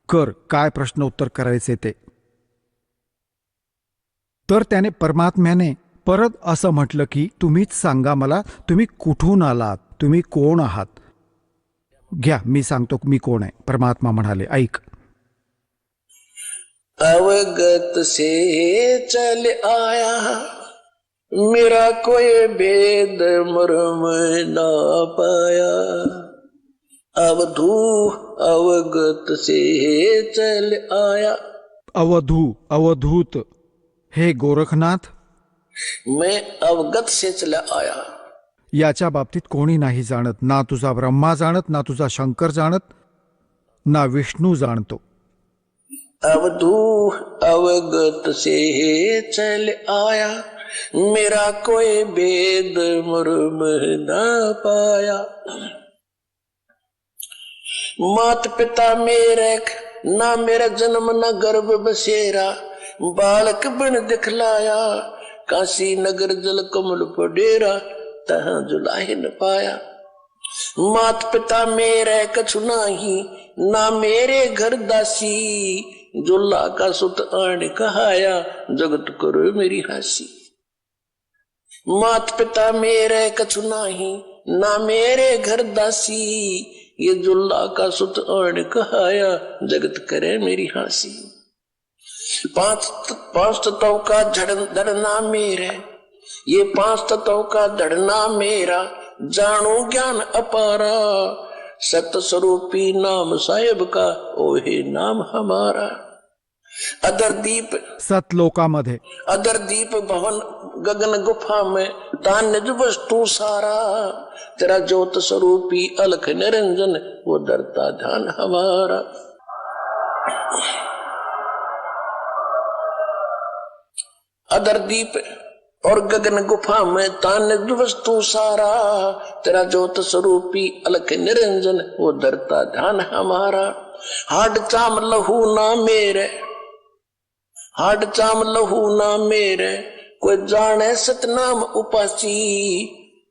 कर, काय प्रश्न उत्तर करायचे ते. तर त्याने, परमात्म्याने परत असं म्हटलं की तुम्हीच सांगा मला, तुम्ही कुठून आलात, तुम्ही कोण आहात. घ्या, मी सांगतो मी कोण आहे. परमात्मा म्हणाले, ऐक. अवगत से चल आया, मेरा कोई भेद मर्म ना पाया. अवधू अवगत से चल आया. अवधू, अवधूत, हे गोरखनाथ, मैं अवगत से चला आया. याच्या बाबतीत कोणी नाही जाणत, ना तुझा ब्रह्मा जाणत, ना तुझा शंकर जाणत, ना विष्णू जाणतो. अवधू अवगत से चल आया, मेरा कोई भेद मर्म न पाया. मात पिता मेरे ना मेरा जन्म न गर्भ बसेरा, बालक बन दिखलाया, काशी नगर जल कमल पडेरा, तहाँ जुलाहे न पाया. मात पिता मेरे कछु नाही, ना मेरे घर दासी, जुल्ला का सुत आण कहाया, जगत करो मेरी हासी. मात पिता मेरे कछु नाही, ना मेरे घर दासी, ये जुल्ला का सुत आण कहाया, जगत करे मेरी हासी. पांच तत्वों का धड़ना मेरे, ये पांच तत्वों का धड़ना मेरा, जानो ज्ञान अपारा, सत स्वरूपी नाम साहेब का, ओहे नाम हमारा. अदर दीप सतलोकामध्ये अदर दीप भवन गगन गुफा में, तान निज वस्तु सारा, तेरा ज्योत स्वरूपी अलख निरंजन, वो डरता ध्यान हमारा. अदर दीप और गगन गुफा में, तान निज वस्तु सारा, तेरा ज्योत स्वरूपी अलख निरंजन, वो डरता ध्यान हमारा. हाड चाम लहू ना मेरे, हाड चाम लहू ना मेरे, कोई जाने सतनाम उपासी,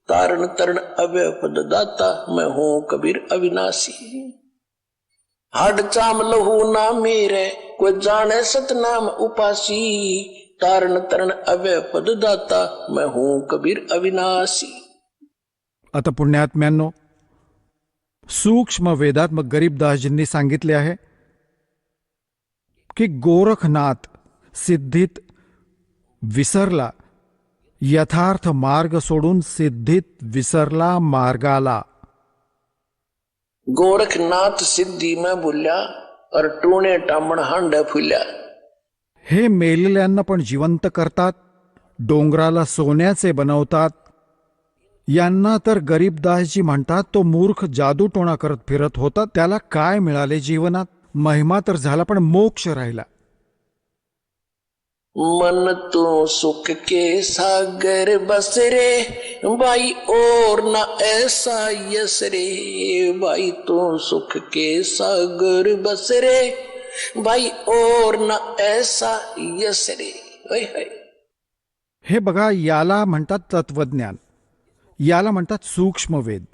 तारण तरण अव्यय पद दाता, मैं हूं कबीर अविनाशी. हाड चाम लहू ना मेरे, कोई जाने सतनाम उपासी, तारण तरण अव्यय पद दाता, मैं हूं कबीर अविनाशी. आता पुण्यात्म्यांनो, सूक्ष्म वेदात्मक गरीबदासजींनी सांगितले आहे की गोरखनाथ सिद्धीत विसरला, यथार्थ मार्ग सोडून सिद्धीत विसरला मार्गाला. गोरखनाथ सिद्धी में भूल्या, और टूणे टामण हांड फुल्या. हे मेलेल्यांना पण जिवंत करतात, डोंगराला सोन्याचे बनवतात. यांना तर गरीबदासजी म्हणतात, तो मूर्ख जादूटोणा करत फिरत होता, त्याला काय मिळाले जीवनात? महिमा तर झाला पण मोक्ष राहिला. मन तो सुख के सागर बस रे, भाई और ना ऐसा यस रे, भाई तो सुख के सागर बस रे, भाई और ना ऐसा यस रे. हे बघा, याला म्हणतात तत्वज्ञान, याला म्हणतात सूक्ष्मवेद.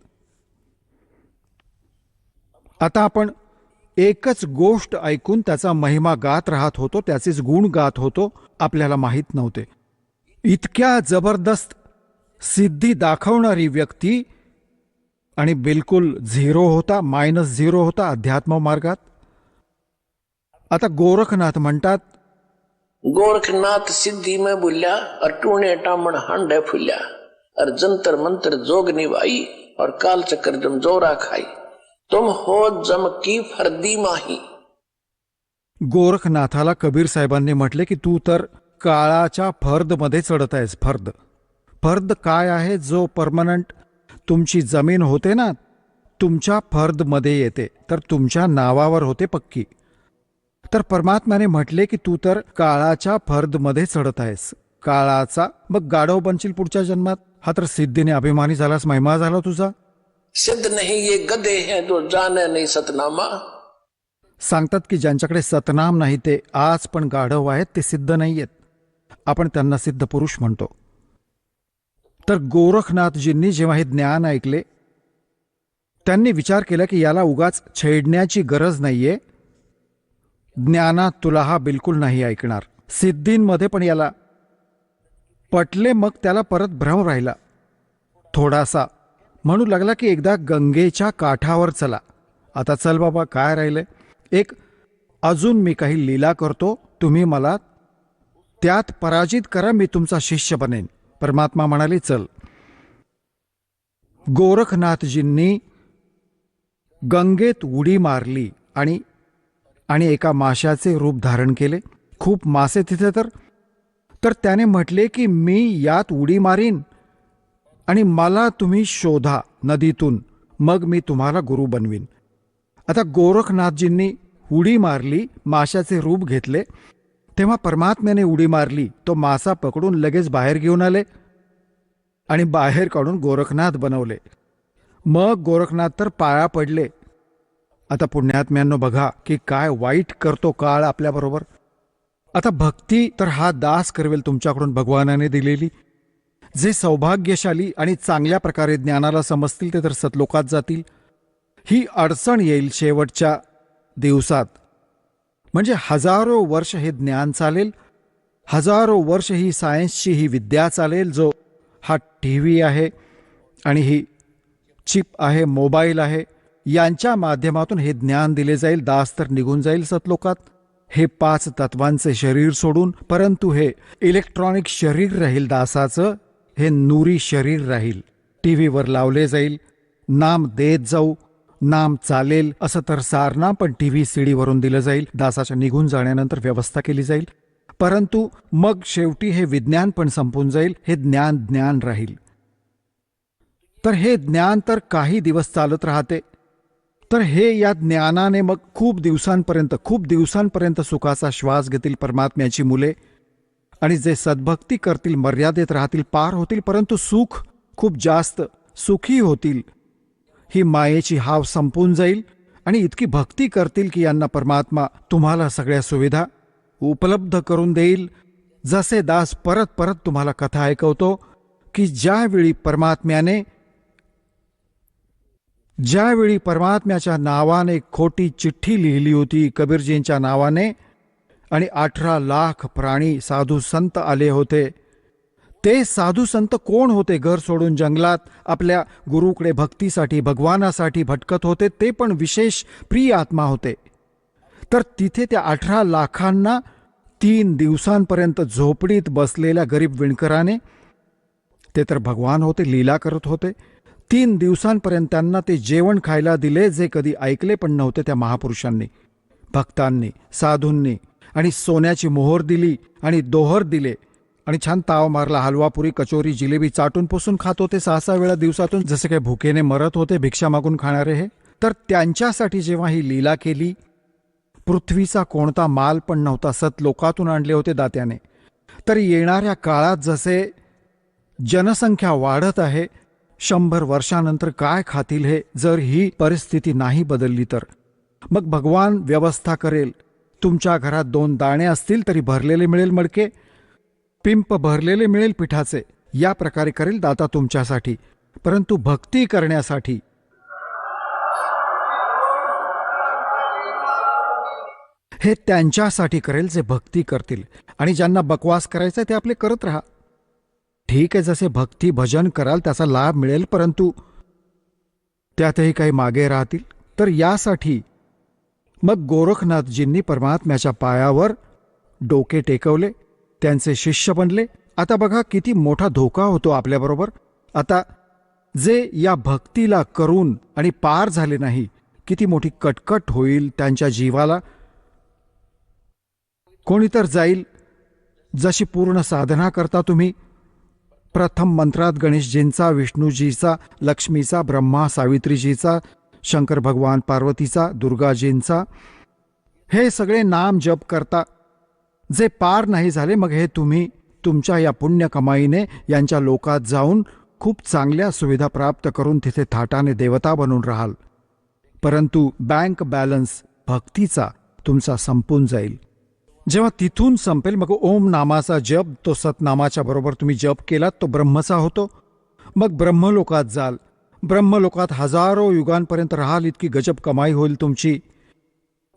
आता आपण एकच गोष्ट ऐकून त्याचा महिमा गात राहत होतो, त्याचेच गुण गात होतो, आपल्याला माहीत नव्हते. इतक्या जबरदस्त सिद्धी दाखवणारी व्यक्ती आणि बिलकुल झिरो होता, -0 होता अध्यात्म मार्गात. आता गोरखनाथ म्हणतात, गोरखनाथ सिद्धि में भूल्या, और टूणे टामण हांडे फुल्या, और जंतर मंत्र जोग निभाई, और काल चक्कर जम जोरा खाई, तुम हो जम की फर्दी माही. गोरखनाथाला कबीर साहेबांनी म्हटले की तू तर काळाच्या फर्दमध्ये चढत आहेस. फर्द काय आहे? जो परमनंट तुमची जमीन होते ना, तुमच्या फर्दमध्ये येते, तर तुमच्या नावावर होते पक्की. तर परमात्म्याने म्हटले की तू तर काळाच्या फर्दमध्ये चढत आहेस. काळाचा मग गाढव बनशील पुढच्या जन्मात. हा तर सिद्धीने अभिमानी झालास, महिमा झाला तुझा. सिद्ध नहीं ये गधे हैं जो जाने नहीं सतनामा. सांगतात की ज्यांच्याकडे सतनाम नाही ते आज पण गाढव आहेत, ते सिद्ध नाहीयेत. आपण त्यांना सिद्ध पुरुष म्हणतो. तर गोरखनाथजींनी जेव्हा हे ज्ञान ऐकले, त्यांनी विचार केला की याला उगाच छेडण्याची गरज नाहीये. ज्ञानात तुला हा बिलकुल नाही ऐकणार. सिद्धींमध्ये पण याला पटले. मग त्याला परत भ्रम राहिला थोडासा. म्हणू लागला की एकदा गंगेच्या काठावर चला. आता चल बाबा, काय राहिले, एक अजून मी काही लीला करतो, तुम्ही मला त्यात पराजित करा, मी तुमचा शिष्य बनेन. परमात्मा म्हणाले चल. गोरखनाथजींनी गंगेत उडी मारली आणि एका माशाचे रूप धारण केले. खूप मासे तिथे तर त्याने म्हटले की मी यात उडी मारीन आणि मला तुम्ही शोधा नदीतून, मग मी तुम्हाला गुरु बनवीन. आता गोरखनाथजींनी उडी मारली, माशाचे रूप घेतले. तेव्हा परमात्म्याने उडी मारली, तो मासा पकडून लगेच बाहेर घेऊन आले आणि बाहेर काढून गोरखनाथ बनवले. मग गोरखनाथ तर पाया पडले. आता पुण्यात्म्यांनो बघा की काय वाईट करतो काळ आपल्याबरोबर. आता भक्ती तर हा दास करवेल तुमच्याकडून भगवानाने दिलेली. जे सौभाग्यशाली आणि चांगल्या प्रकारे ज्ञानाला समजतील ते तर सतलोकात जातील. ही अडचण येईल शेवटच्या दिवसात, म्हणजे हजारो वर्ष हे ज्ञान चालेल, हजारो वर्ष ही सायन्सची ही विद्या चालेल. जो हा TV आहे आणि ही चिप आहे, मोबाईल आहे, यांच्या माध्यमातून हे ज्ञान दिले जाईल. दास तर निघून जाईल सतलोकात हे 5 तत्वांचे शरीर सोडून. परंतु हे इलेक्ट्रॉनिक शरीर राहील दासाचं, हे नूरी शरीर राहील. TV लावले जाईल, नाम देत जाऊ, नाम चालेल. असं तर सारनाम पण TV CD वरून दिलं जाईल. दासाच्या निघून जाण्यानंतर व्यवस्था केली जाईल. परंतु मग शेवटी हे विज्ञान पण संपून जाईल. हे ज्ञान राहील. तर हे ज्ञान तर काही दिवस चालत राहते. तर हे या ज्ञानाने मग खूप दिवसांपर्यंत सुखाचा श्वास घेतील परमात्म्याची मुले. आणि जे सद्भक्ती करतील मर्यादेत राहतील, पार होतील, परंतु सुख खूप जास्त सुखी होतील. ही मायेची हाव संपून जाईल आणि इतकी भक्ती करतील की यांना परमात्मा तुम्हाला सगळ्या सुविधा उपलब्ध करून देईल. जसे दास परत परत तुम्हाला कथा ऐकवतो की ज्यावेळी परमात्म्याच्या नावाने खोटी चिठ्ठी लिहिली होती कबीरजींच्या नावाने आणि 18 लाख प्राणी साधू संत आले होते. ते साधू संत कोण होते? घर सोडून जंगलात आपल्या गुरुकडे भक्तीसाठी भगवानासाठी भटकत होते. ते पण विशेष प्रिय आत्मा होते. तर तिथे त्या 18 लाखांना 3 दिवसांपर्यंत झोपडीत बसलेल्या गरीब विणकराने, ते तर भगवान होते, लीला करत होते. 3 दिवसांपर्यंत त्यांना ते जेवण खायला दिले जे कधी ऐकले पण नव्हते त्या महापुरुषांनी, भक्तांनी, साधूंनी. आणि सोन्याची मोहर दिली आणि दोहर दिले आणि छान ताव मारला. हलवा, पुरी, कचोरी, जिलेबी चाटून पुसून खात होते 6-6 वेळा दिवसातून, जसे काही भुकेने मरत होते भिक्षा मागून खाणारे हे. तर त्यांच्यासाठी जेव्हा ही लीला केली, पृथ्वीचा कोणता माल पण नव्हता, सतलोकातून आणले होते दात्याने. तर येणाऱ्या काळात जसे जनसंख्या वाढत आहे, 100 वर्षानंतर काय खातील हे, जर ही परिस्थिती नाही बदलली तर मग भगवान व्यवस्था करेल. तुमच्या घरात 2 दाणे असतील तरी भरलेले मिळेल मडके, पिंप भरलेले मिळेल पिठाचे. या प्रकारे करेल दाता तुमच्यासाठी. परंतु भक्ती करण्यासाठी हे त्यांच्यासाठी करेल जे भक्ती करतील. आणि ज्यांना बकवास करायचा ते आपले करत राहा. ठीक आहे, जसे भक्ती भजन कराल त्याचा लाभ मिळेल, परंतु त्यातही काही मागे राहतील. तर यासाठी मग गोरखनाथजींनी परमात्म्याच्या पायावर डोके टेकवले, त्यांचे शिष्य बनले. आता बघा किती मोठा धोका होतो आपल्याबरोबर. आता जे या भक्तीला करून आणि पार झाले नाही, किती मोठी कटकट होईल त्यांच्या जीवाला. कोणी तर जाईल, जशी पूर्ण साधना करता तुम्ही, प्रथम मंत्रात गणेशजींचा, विष्णूजीचा, लक्ष्मीचा, ब्रह्मा सावित्रीजीचा, शंकर भगवान पार्वतीचा, दुर्गाजींचा, हे सगळे नाम जप करता. जे पार नाही झाले, मग हे तुम्ही तुमच्या या पुण्य कमाईने यांच्या लोकात जाऊन खूप चांगल्या सुविधा प्राप्त करून तिथे थाटाने देवता बनून राहाल. परंतु बँक बॅलन्स भक्तीचा तुमचा संपून जाईल. जेव्हा तिथून संपेल, मग ओम नामाचा जप, तो सतनामाच्या बरोबर तुम्ही जप केलात तो ब्रह्मचा होतो. मग ब्रह्मलोकात जाल. ब्रह्मलोकात हजारो युगांपर्यंत राहाल. इतकी गजब कमाई होईल तुमची.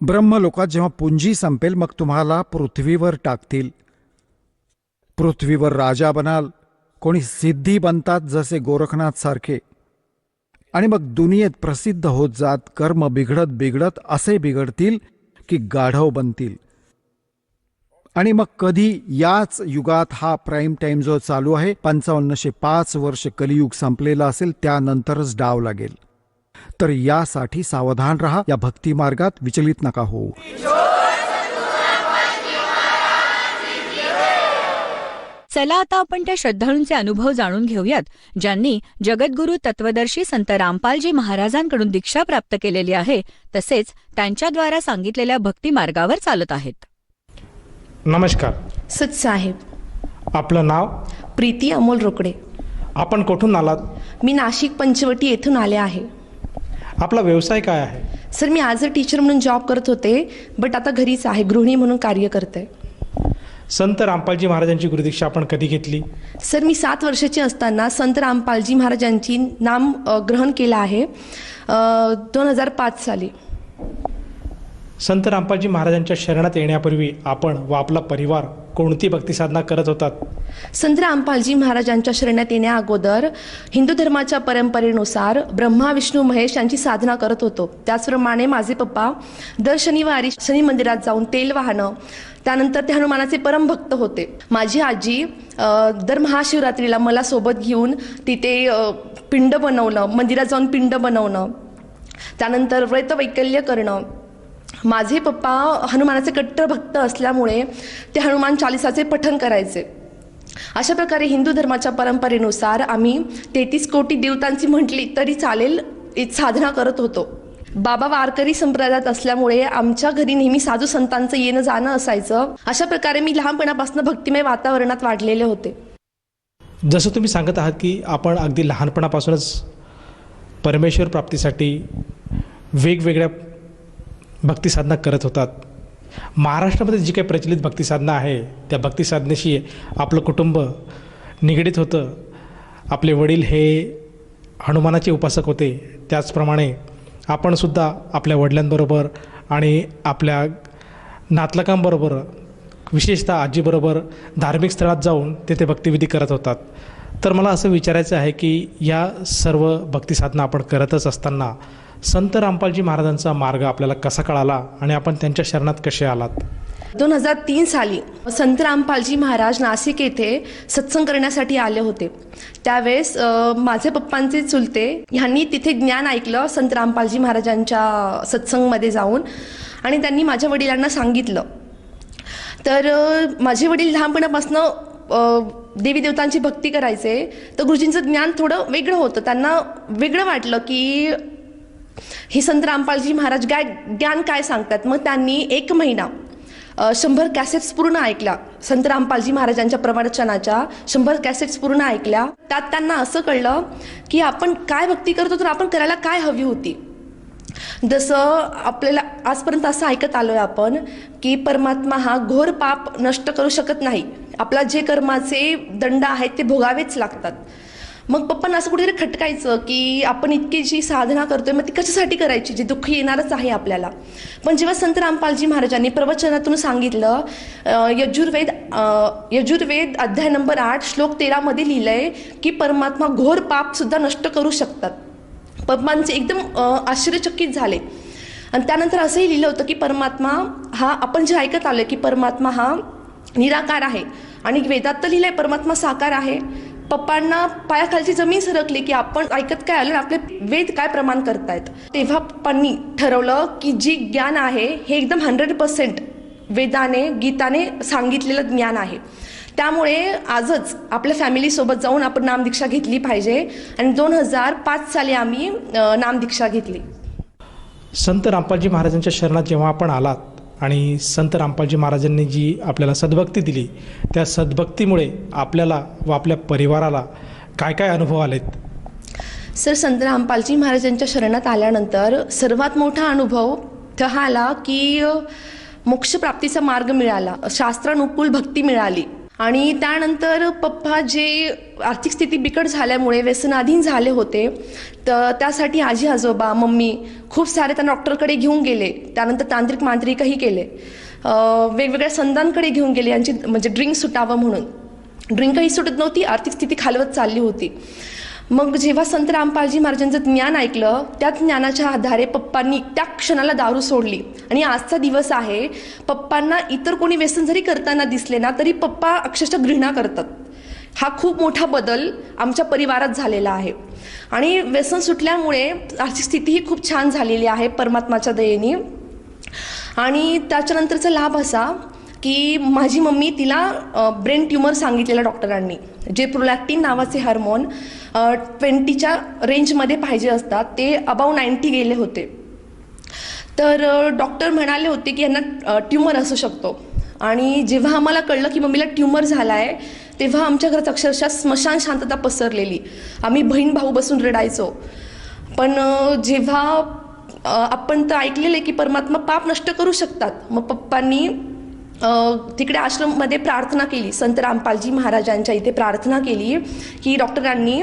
ब्रह्मलोकात जेव्हा पुंजी संपेल, मग तुम्हाला पृथ्वीवर टाकतील. पृथ्वीवर राजा बनाल. कोणी सिद्धी बनतात जसे गोरखनाथ सारखे, आणि मग दुनियेत प्रसिद्ध होत जात. कर्म बिघडत बिघडत असे बिघडतील की गाढव बनतील. आणि मग कधी याच युगात हा प्राईम टाइम जो चालू आहे, 5505 वर्ष कलियुग संपलेला असेल, त्यानंतरच डाव लागेल. तर यासाठी सावधान रहा. या भक्ती मार्गात विचलित नका होऊ. चला आता आपण त्या श्रद्धाळूंचे अनुभव जाणून घेऊयात, ज्यांनी जगद्गुरू तत्वदर्शी संत रामपालजी महाराजांकडून दीक्षा प्राप्त केलेली आहे, तसेच त्यांच्याद्वारा सांगितलेल्या भक्ती मार्गावर चालत आहेत. नमस्कार. सतसाहेब. आपलं नाव? प्रीती अमोल रोकडे. आपण कुठून आलात? मी नाशिक पंचवटी येथून आले आहे. आपला व्यवसाय काय आहे? Sir, me as a teacher म्हणून जॉब करत होते, बट आता घरीच आहे, गृहिणी म्हणून कार्य करते. संत रामपालजी महाराजांची गुरुदीक्षा आपण कधी घेतली? सर, मी 7 वर्षाची असताना संत रामपालजी महाराजांची नाम ग्रहण केलं आहे 2005 साली. संत रामपालजी महाराजांच्या शरणात येण्यापूर्वी आपण व आपला परिवार कोणती भक्ती साधना करत होतात? संत रामपालजी महाराजांच्या शरणात येण्या अगोदर हिंदू धर्माच्या परंपरेनुसार ब्रह्मा विष्णू महेश यांची साधना करत होतो. त्याचप्रमाणे माझे पप्पा दर शनिवारी शनी मंदिरात जाऊन तेल वाहणं, त्यानंतर ते हनुमानाचे परम भक्त होते. माझी आजी दर महाशिवरात्रीला मला सोबत घेऊन तिथे पिंड बनवणं, मंदिरात जाऊन पिंड बनवणं, त्यानंतर व्रतवैकल्य करणं. माझे पप्पा हनुमानाचे कट्टर भक्त असल्यामुळे ते हनुमान चालिसाचे पठण करायचे. अशा प्रकारे हिंदू धर्माच्या परंपरेनुसार आम्ही 33 कोटी देवतांची म्हटली तरी चालेल साधना करत होतो. बाबा वारकरी संप्रदायात असल्यामुळे आमच्या घरी नेहमी साधू संतांचं येणं जाणं असायचं. अशा प्रकारे मी लहानपणापासून भक्तिमय वातावरणात वाढलेले होते. जसं तुम्ही सांगत आहात की आपण अगदी लहानपणापासूनच परमेश्वर प्राप्तीसाठी वेगवेगळ्या भक्ती साधना करत होतात. महाराष्ट्रामध्ये जी काही प्रचलित भक्ती साधना आहे त्या भक्ती साधनेशी आपलं कुटुंब निगडीत होतं. आपले वडील हे हनुमानाचे उपासक होते, त्याचप्रमाणे आपणसुद्धा आपल्या वडिलांबरोबर आणि आपल्या नातलकांबरोबर, विशेषतः आजीबरोबर धार्मिक स्थळात जाऊन तेथे भक्तिविधी करत होतात. तर मला असं विचारायचं आहे की या सर्व भक्ती साधना आपण करतच असताना संत रामपालजी महाराजांचा मार्ग आपल्याला कसा कळाला आणि आपण त्यांच्या शरणात कसे आलात? 2003 साली संत रामपालजी महाराज नाशिक येथे सत्संग करण्यासाठी आले होते. त्यावेळेस माझे पप्पांचे चुलते ह्यांनी तिथे ज्ञान ऐकलं संत रामपालजी महाराजांच्या सत्संगमध्ये जाऊन, आणि त्यांनी माझ्या वडिलांना सांगितलं. तर माझे वडील लहानपणापासून देवी देवतांची भक्ती करायचे, तर गुरुजींचं ज्ञान थोडं वेगळं होतं. त्यांना वेगळं वाटलं की हे संत रामपालजी महाराज ज्ञान काय सांगतात. मग त्यांनी 1 महिना 100 कॅसेट्स पूर्ण ऐकल्या. संत रामपालजी महाराजांच्या प्रवचनाच्या 100 कॅसेट्स पूर्ण ऐकल्या. त्यात त्यांना असं कळलं की आपण काय भक्ती करतो, तर आपण करायला काय हवी होती. जसं आपल्याला आजपर्यंत असं ऐकत आलोय आपण की परमात्मा हा घोर पाप नष्ट करू शकत नाही, आपला जे कर्माचे दंड आहेत ते भोगावेच लागतात. मग पप्पांना असं कुठेतरी खटकायचं की आपण इतकी जी साधना करतोय मग ती कशासाठी करायची, जे दुःख येणारच आहे आपल्याला. पण जेव्हा संत रामपालजी महाराजांनी प्रवचनातून सांगितलं, यजुर्वेद अध्याय नंबर 8 श्लोक 13 मध्ये लिहिलंय की परमात्मा घोर पाप सुद्धा नष्ट करू शकतात. पप्पांचे एकदम आश्चर्यचकित झाले. आणि त्यानंतर असंही लिहिलं होतं की परमात्मा हा, आपण जे ऐकत आलोय की परमात्मा हा निराकार आहे, आणि वेदात तर लिहिलंय परमात्मा साकार आहे. पप्पांना पायाखालची जमीन सरकली की आपण ऐकत काय आलं, आपले वेद काय प्रमाण करतायत. तेव्हा पप्पांनी ठरवलं की जे ज्ञान आहे हे एकदम 100% वेदाने गीताने सांगितलेलं ज्ञान आहे. त्यामुळे आजच आपल्या फॅमिलीसोबत जाऊन आपण नामदीक्षा घेतली पाहिजे. आणि 2005 साली आम्ही नामदीक्षा घेतली. संत रामपालजी महाराजांच्या शरणात जेव्हा आपण आलात आणि संत रामपालजी महाराजांनी जी आपल्याला सद्भक्ती दिली, त्या सद्भक्तीमुळे आपल्याला व आपल्या परिवाराला काय काय अनुभव आलेत? सर, संत रामपालजी महाराजांच्या शरणात आल्यानंतर सर्वात मोठा अनुभव हा आला की मोक्षप्राप्तीचा मार्ग मिळाला, शास्त्रानुकूल भक्ती मिळाली. आणि त्यानंतर पप्पा जे आर्थिक स्थिती बिकट झाल्यामुळे व्यसनाधीन झाले होते, तर त्यासाठी आजी आजोबा मम्मी खूप सारे त्यांना डॉक्टरकडे घेऊन गेले. त्यानंतर तांत्रिक मांत्रिकही केले, वेगवेगळ्या संतांकडे घेऊन गेले यांची म्हणजे ड्रिंक सुटावं म्हणून. ड्रिंकही सुटत नव्हती, आर्थिक स्थिती खालवत चालली होती. मग जेव्हा संत रामपालजी महाराजांचं ज्ञान ऐकलं, त्या ज्ञानाच्या आधारे पप्पांनी त्या क्षणाला दारू सोडली. आणि आजचा दिवस आहे, पप्पांना इतर कोणी व्यसन जरी करताना दिसले ना तरी पप्पा अक्षरशः घृणा करतात. हा खूप मोठा बदल आमच्या परिवारात झालेला आहे. आणि व्यसन सुटल्यामुळे आर्थिक स्थितीही खूप छान झालेली आहे परमात्माच्या दयेने. आणि त्याच्यानंतरचा लाभ असा की माझी मम्मी तिला ब्रेन ट्युमर सांगितलेलं डॉक्टरांनी. जे प्रोलॅक्टिन नावाचे हार्मोन 20च्या रेंजमध्ये पाहिजे असतात ते अबाव 90 गेले होते. तर डॉक्टर म्हणाले होते की यांना ट्युमर असू शकतो. आणि जेव्हा आम्हाला कळलं की मम्मीला ट्युमर झाला आहे तेव्हा आमच्या घरात अक्षरशः स्मशान शांतता पसरलेली. आम्ही बहीण भाऊ बसून रडायचो. पण जेव्हा आपण तर ऐकलेलं आहे की परमात्मा पाप नष्ट करू शकतात. मग पप्पांनी तिकडे आश्रममध्ये प्रार्थना केली. संत रामपालजी महाराजांच्या इथे प्रार्थना केली की डॉक्टरांनी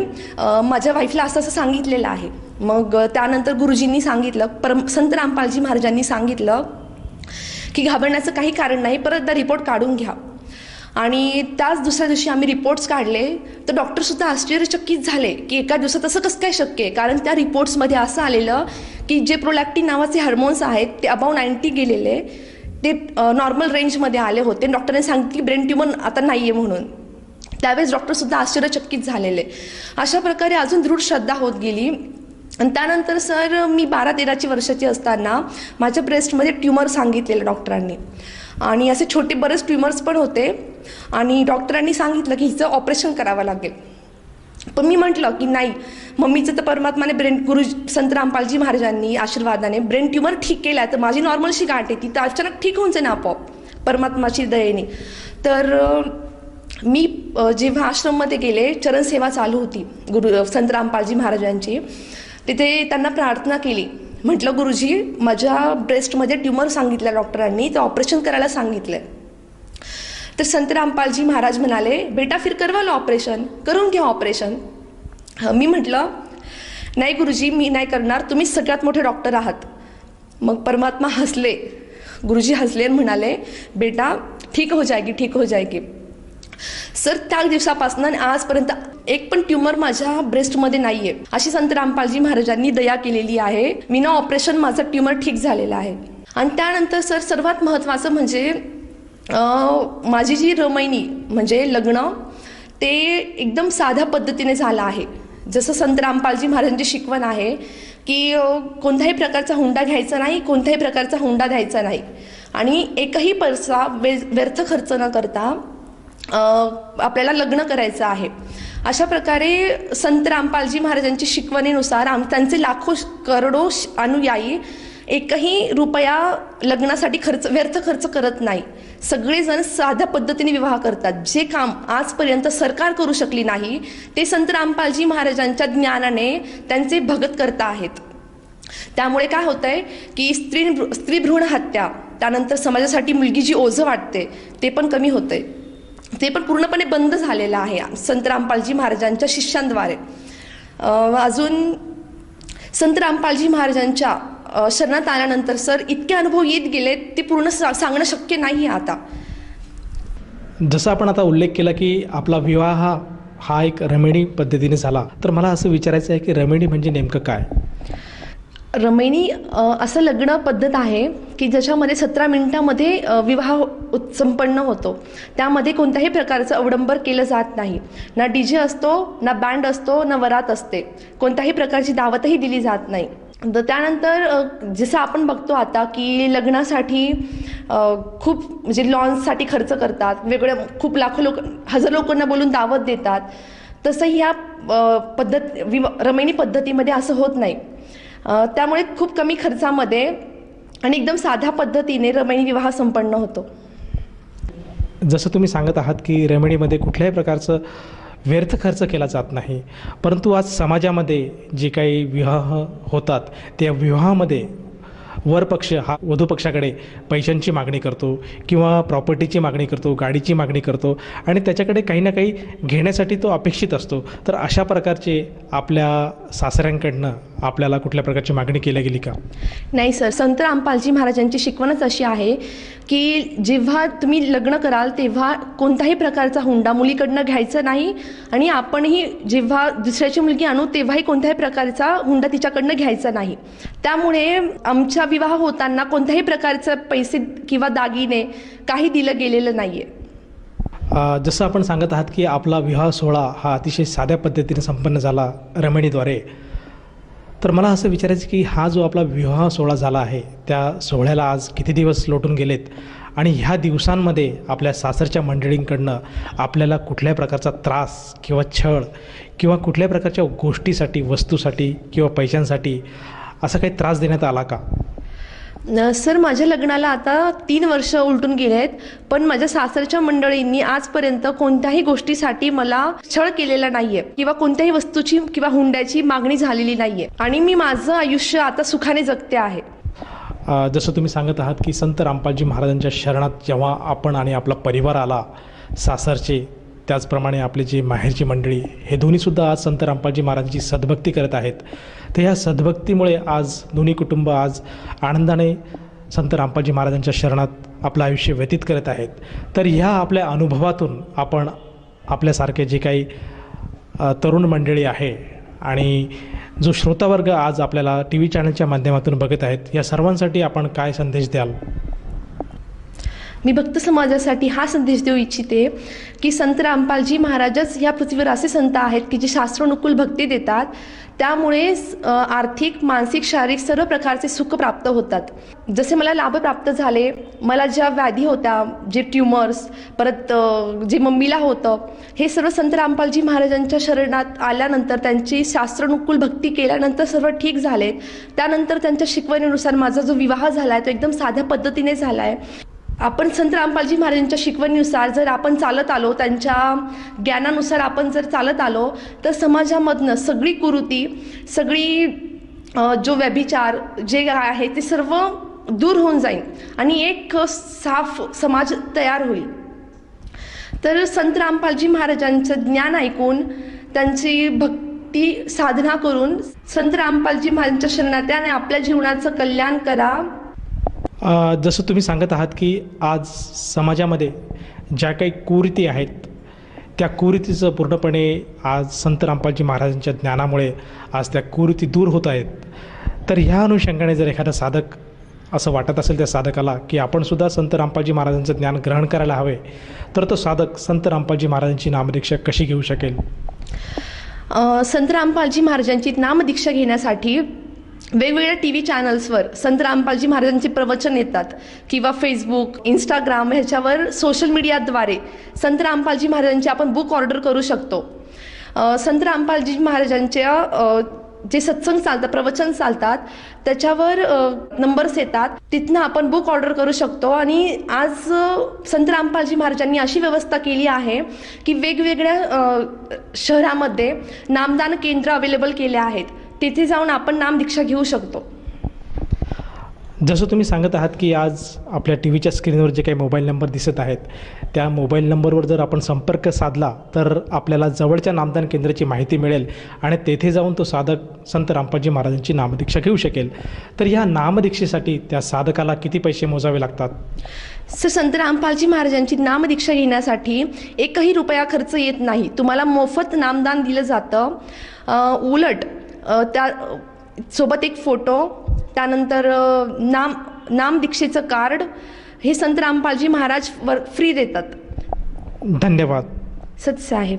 माझ्या वाईफला असं असं सांगितलेलं आहे. मग त्यानंतर गुरुजींनी सांगितलं, संत रामपालजी महाराजांनी सांगितलं की घाबरण्याचं काही कारण नाही, परत एकदा रिपोर्ट काढून घ्या. आणि त्याच दुसऱ्या दिवशी आम्ही रिपोर्ट्स काढले तर डॉक्टरसुद्धा आश्चर्यचकित झाले की एका दिवसात असं कसं काय शक्य आहे. कारण त्या रिपोर्ट्समध्ये असं आलेलं की जे प्रोलॅक्टिन नावाचे हार्मोन्स आहेत ते अबाव 90 गेलेले, ते नॉर्मल रेंजमध्ये आले होते. डॉक्टरांनी सांगितलं की ब्रेन ट्युमर आता नाही आहे म्हणून. त्यावेळेस डॉक्टरसुद्धा आश्चर्यचकित झालेले. अशा प्रकारे अजून दृढ श्रद्धा होत गेली. आणि त्यानंतर सर मी 12-13 वर्षाची असताना माझ्या ब्रेस्टमध्ये ट्युमर सांगितलेलं डॉक्टरांनी. आणि असे छोटे बरेच ट्युमर्स पण होते. आणि डॉक्टरांनी सांगितलं की हिचं ऑपरेशन करावं लागेल. पण मी म्हटलं की नाही, मम्मीचं तर परमात्माने गुरु संत रामपालजी महाराजांनी आशीर्वादाने ब्रेन ट्युमर ठीक केला तर माझी नॉर्मलशी गाठ आहे ती तर अचानक ठीक होऊन जाईल आपोआप परमात्माची दयेने. तर मी जेव्हा आश्रममध्ये गेले, चरणसेवा चालू होती संत रामपालजी महाराजांची. तिथे त्यांना प्रार्थना केली. म्हटलं गुरुजी माझ्या ब्रेस्टमध्ये ट्युमर सांगितलं डॉक्टरांनी, तर ऑपरेशन करायला सांगितलं. तर संत रामपालजी महाराज म्हणाले बेटा फिर करवा लो ऑपरेशन, करून घ्या ऑपरेशन. मी म्हटलं नाही गुरुजी मी नाही करणार, तुम्ही सगळ्यात मोठे डॉक्टर आहात. मग परमात्मा हसले, गुरुजी हसले आणि म्हणाले बेटा ठीक हो जाएगी, ठीक हो जाएगी. सर त्या दिवसापासून आजपर्यंत एक पण ट्युमर माझ्या ब्रेस्टमध्ये नाही आहे. अशी संत रामपालजी महाराजांनी दया केलेली आहे. विना ऑपरेशन माझं ट्युमर ठीक झालेलं आहे. आणि त्यानंतर सर सर्वात महत्त्वाचं म्हणजे माझी जी रमैनी म्हणजे लग्न ते एकदम साध्या पद्धतीने झालं आहे. जसं संत रामपालजी महाराजांची शिकवण आहे की कोणत्याही प्रकारचा हुंडा घ्यायचा नाही, कोणत्याही प्रकारचा हुंडा द्यायचा नाही आणि एकही पैसा व्यर्थ खर्च न करता आपल्याला लग्न करायचं आहे. अशा प्रकारे संत रामपालजी महाराजांची शिकवणीनुसार त्यांचे लाखो करोडो अनुयायी एकही रुपया लग्नासाठी व्यर्थ खर्च करत नाही. सगळेजण साध्या पद्धतीने विवाह करतात. जे काम आजपर्यंत सरकार करू शकली नाही ते संत रामपालजी महाराजांच्या ज्ञानाने त्यांचे भगत करता आहेत. त्यामुळे काय होतंय की स्त्री भ्रूण हत्या, त्यानंतर समाजासाठी मुलगी जी ओझं वाटते ते पण कमी होतंय. ते पण पूर्णपणे बंद झालेलं आहे संत रामपालजी महाराजांच्या शिष्यांद्वारे. अजून संत रामपालजी महाराजांच्या शरणात आल्यानंतर सर इतके अनुभव येत गेले ते पूर्ण सांगणं शक्य नाही आहे आता. जसं आपण आता उल्लेख केला की आपला विवाह हा एक रमणी पद्धतीने झाला, तर मला असं विचारायचं आहे की रमणी म्हणजे नेमकं काय? रमैनी असं लग्न पद्धत आहे की ज्याच्यामध्ये 17 मिनिटामध्ये विवाह संपन्न होतो. त्यामध्ये कोणत्याही प्रकारचं अवडंबर केलं जात नाही. ना DJ असतो, ना बँड असतो, ना वरात असते. कोणत्याही प्रकारची दावतही दिली जात नाही. त्यानंतर जसं आपण बघतो आता की लग्नासाठी खूप म्हणजे लॉन्ससाठी खर्च करतात, वेगवेगळ्या खूप हजार लोकांना बोलून दावत देतात. तसं ह्या रमैनी पद्धतीमध्ये असं होत नाही. त्यामुळे खूप कमी खर्चामध्ये आणि एकदम साध्या पद्धतीने रमैनी विवाह संपन्न होतो. जसं तुम्ही सांगत आहात की रमणीमध्ये कुठल्याही प्रकारचं व्यर्थ खर्च केला जात नाही, परंतु आज समाजामध्ये जे काही विवाह होतात त्या विवाहामध्ये वरपक्ष हा वधूपक्षाकडे पैशांची मागणी करतो किंवा प्रॉपर्टीची मागणी करतो, गाडीची मागणी करतो आणि त्याच्याकडे काही ना काही घेण्यासाठी तो अपेक्षित असतो. तर अशा प्रकारचे आपल्या सासऱ्यांकडनं आपल्याला कुठल्या प्रकारची मागणी केली गेली का? नाही सर, संत रामपालजी महाराजांची शिकवणच अशी आहे की जेव्हा तुम्ही लग्न कराल तेव्हा कोणत्याही प्रकारचा हुंडा मुलीकडनं घ्यायचा नाही आणि आपणही जेव्हा दुसऱ्याची मुलगी आणू तेव्हाही कोणत्याही प्रकारचा हुंडा तिच्याकडनं घ्यायचा नाही. त्यामुळे आमचा विवाह होताना कोणत्याही प्रकारचे पैसे किंवा दागिने काही दिलं गेलेलं नाही आहे. जसं आपण सांगत आहात की आपला विवाह सोहळा हा अतिशय साध्या पद्धतीने संपन्न झाला रमणीद्वारे, तर मला असं विचारायचं की हा जो आपला विवाह सोहळा झाला आहे त्या सोहळ्याला आज किती दिवस लोटून गेलेत आणि ह्या दिवसांमध्ये आपल्या सासरच्या मंडळींकडनं आपल्याला कुठल्याही प्रकारचा त्रास किंवा छळ किंवा कुठल्याही प्रकारच्या गोष्टीसाठी, वस्तूसाठी किंवा पैशांसाठी असा काही त्रास देण्यात आला का? सर, माझ्या लग्नाला आता 3 वर्ष उलटून गेले आहेत, पण माझ्या सासरच्या मंडळींनी आजपर्यंत कोणत्याही गोष्टीसाठी मला छळ केलेला नाहीये किंवा कोणत्याही वस्तूची किंवा हुंड्याची मागणी झालेली नाहीये आणि मी माझं आयुष्य आता सुखाने जगते आहे. जसं तुम्ही सांगत आहात की संत रामपालजी महाराजांच्या शरणात जेव्हा आपण आणि आपला परिवार आला, सासरचे त्याचप्रमाणे आपले जे माहेरची मंडळी, हे दोन्हीसुद्धा आज संत रामपालजी महाराजांची सद्भक्ती करत आहेत. तर ह्या सद्भक्तीमुळे आज दोन्ही कुटुंब आज आनंदाने संत रामपालजी महाराजांच्या शरणात आपलं आयुष्य व्यतीत करत आहेत. तर ह्या आपल्या अनुभवातून आपण आपल्यासारखे जे काही तरुण मंडळी आहे आणि जो श्रोतावर्ग आज आपल्याला टी व्ही चॅनलच्या माध्यमातून बघत आहेत, या सर्वांसाठी आपण काय संदेश द्याल? मी भक्त समाजासाठी हा संदेश देऊ इच्छिते की संत रामपालजी महाराजच ह्या पृथ्वीवर असे संत आहेत की जे शास्त्रानुकूल भक्ती देतात. त्यामुळे आर्थिक, मानसिक, शारीरिक सर्व प्रकारचे सुख प्राप्त होतात. जसे मला लाभ प्राप्त झाले, मला ज्या व्याधी होत्या, जे ट्युमर्स, परत जे मम्मीला होतं, हे सर्व संत रामपालजी महाराजांच्या शरणात आल्यानंतर, त्यांची शास्त्रानुकूल भक्ती केल्यानंतर सर्व ठीक झालेत. त्यानंतर त्यांच्या शिकवणीनुसार माझा जो विवाह झाला आहे तो एकदम साध्या पद्धतीने झाला आहे. आपण संत रामपालजी महाराजांच्या शिकवणीनुसार जर आपण चालत आलो, त्यांच्या ज्ञानानुसार आपण जर चालत आलो, तर समाजामधनं सगळी कुरीती, सगळी जो व्यभिचार जे आहे ते सर्व दूर होऊन जाईल आणि एक साफ समाज तयार होईल. तर संत रामपालजी महाराजांचं ज्ञान ऐकून, त्यांची भक्ती साधना करून संत रामपालजी महाराजांच्या शरणात या आणि आपल्या जीवनाचं कल्याण करा. जसं तुम्ही सांगत आहात की आज समाजामध्ये ज्या काही कुरीती आहेत, त्या कुरीतीचं पूर्णपणे आज संत रामपालजी महाराजांच्या ज्ञानामुळे आज त्या कुरीती दूर होत आहेत. तर ह्या अनुषंगाने जर एखादा साधक असं वाटत असेल त्या साधकाला की आपणसुद्धा संत रामपालजी महाराजांचं ज्ञान ग्रहण करायला हवे, तर तो साधक संत रामपालजी महाराजांची नामदीक्षा कशी घेऊ शकेल? संत रामपालजी महाराजांची नामदीक्षा घेण्यासाठी वेगवेगळ्या टी व्ही चॅनल्सवर संत रामपालजी महाराजांचे प्रवचन येतात किंवा फेसबुक, इंस्टाग्राम ह्याच्यावर सोशल मीडियाद्वारे संत रामपालजी महाराजांचे आपण बुक ऑर्डर करू शकतो. संत रामपालजी महाराजांच्या जे सत्संग चालतात, प्रवचन चालतात, त्याच्यावर नंबर्स येतात, तिथनं आपण बुक ऑर्डर करू शकतो. आणि आज संत रामपालजी महाराजांनी अशी व्यवस्था केली आहे की वेगवेगळ्या शहरामध्ये नामदान केंद्र अवेलेबल केले आहेत, तिथे जाऊन आपण नामदीक्षा घेऊ शकतो. जसं तुम्ही सांगत आहात की आज आपल्या टी व्हीच्या स्क्रीनवर जे काही मोबाईल नंबर दिसत आहेत, त्या मोबाईल नंबरवर जर आपण संपर्क साधला तर आपल्याला जवळच्या नामदान केंद्राची माहिती मिळेल आणि तेथे जाऊन तो साधक संत रामपालजी महाराजांची नामदीक्षा घेऊ शकेल. तर ह्या नामदीक्षेसाठी त्या साधकाला किती पैसे मोजावे लागतात? सर, संत रामपालजी महाराजांची नामदीक्षा घेण्यासाठी 1ही रुपया खर्च येत नाही. तुम्हाला मोफत नामदान दिलं जातं. उलट त्या सोबत एक फोटो, त्यानंतर नामदीक्षेचं कार्ड हे संत रामपालजी महाराज फ्री देतात. धन्यवाद सतसाहेब.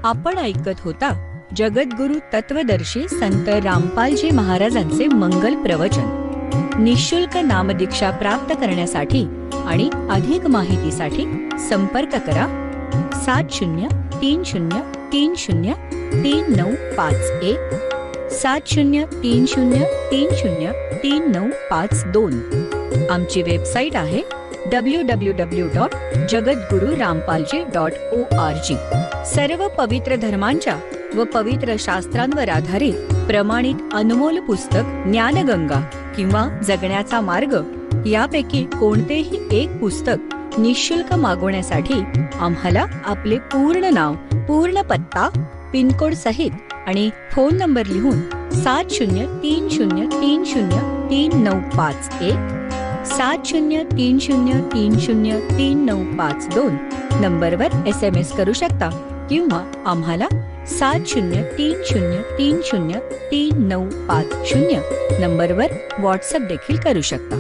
आपण ऐकत होता जगद्गुरु तत्वदर्शी संत रामपालजी महाराजांचे मंगल प्रवचन. निःशुल्क नामदीक्षा प्राप्त करण्यासाठी आणि अधिक माहितीसाठी संपर्क करा 7030303951 7030303952. आमची वेबसाईट आहे www.jagadgururampalji.org. सर्व पवित्र धर्मांच्या व पवित्र शास्त्रांवर आधारित प्रमाणित अनमोल पुस्तक ज्ञानगंगा किंवा जगण्याचा मार्ग यापैकी कोणतेही एक पुस्तक निःशुल्क मागवण्यासाठी आम्हाला आपले पूर्ण नाव, पूर्ण पत्ता, पिनकोड सहित आणि फोन नंबर लिहून 7030303951 7030303952 नंबरवर SMS करू शकता किंवा आम्हाला 7030303950 नंबरवर व्हॉट्सअप देखील करू शकता.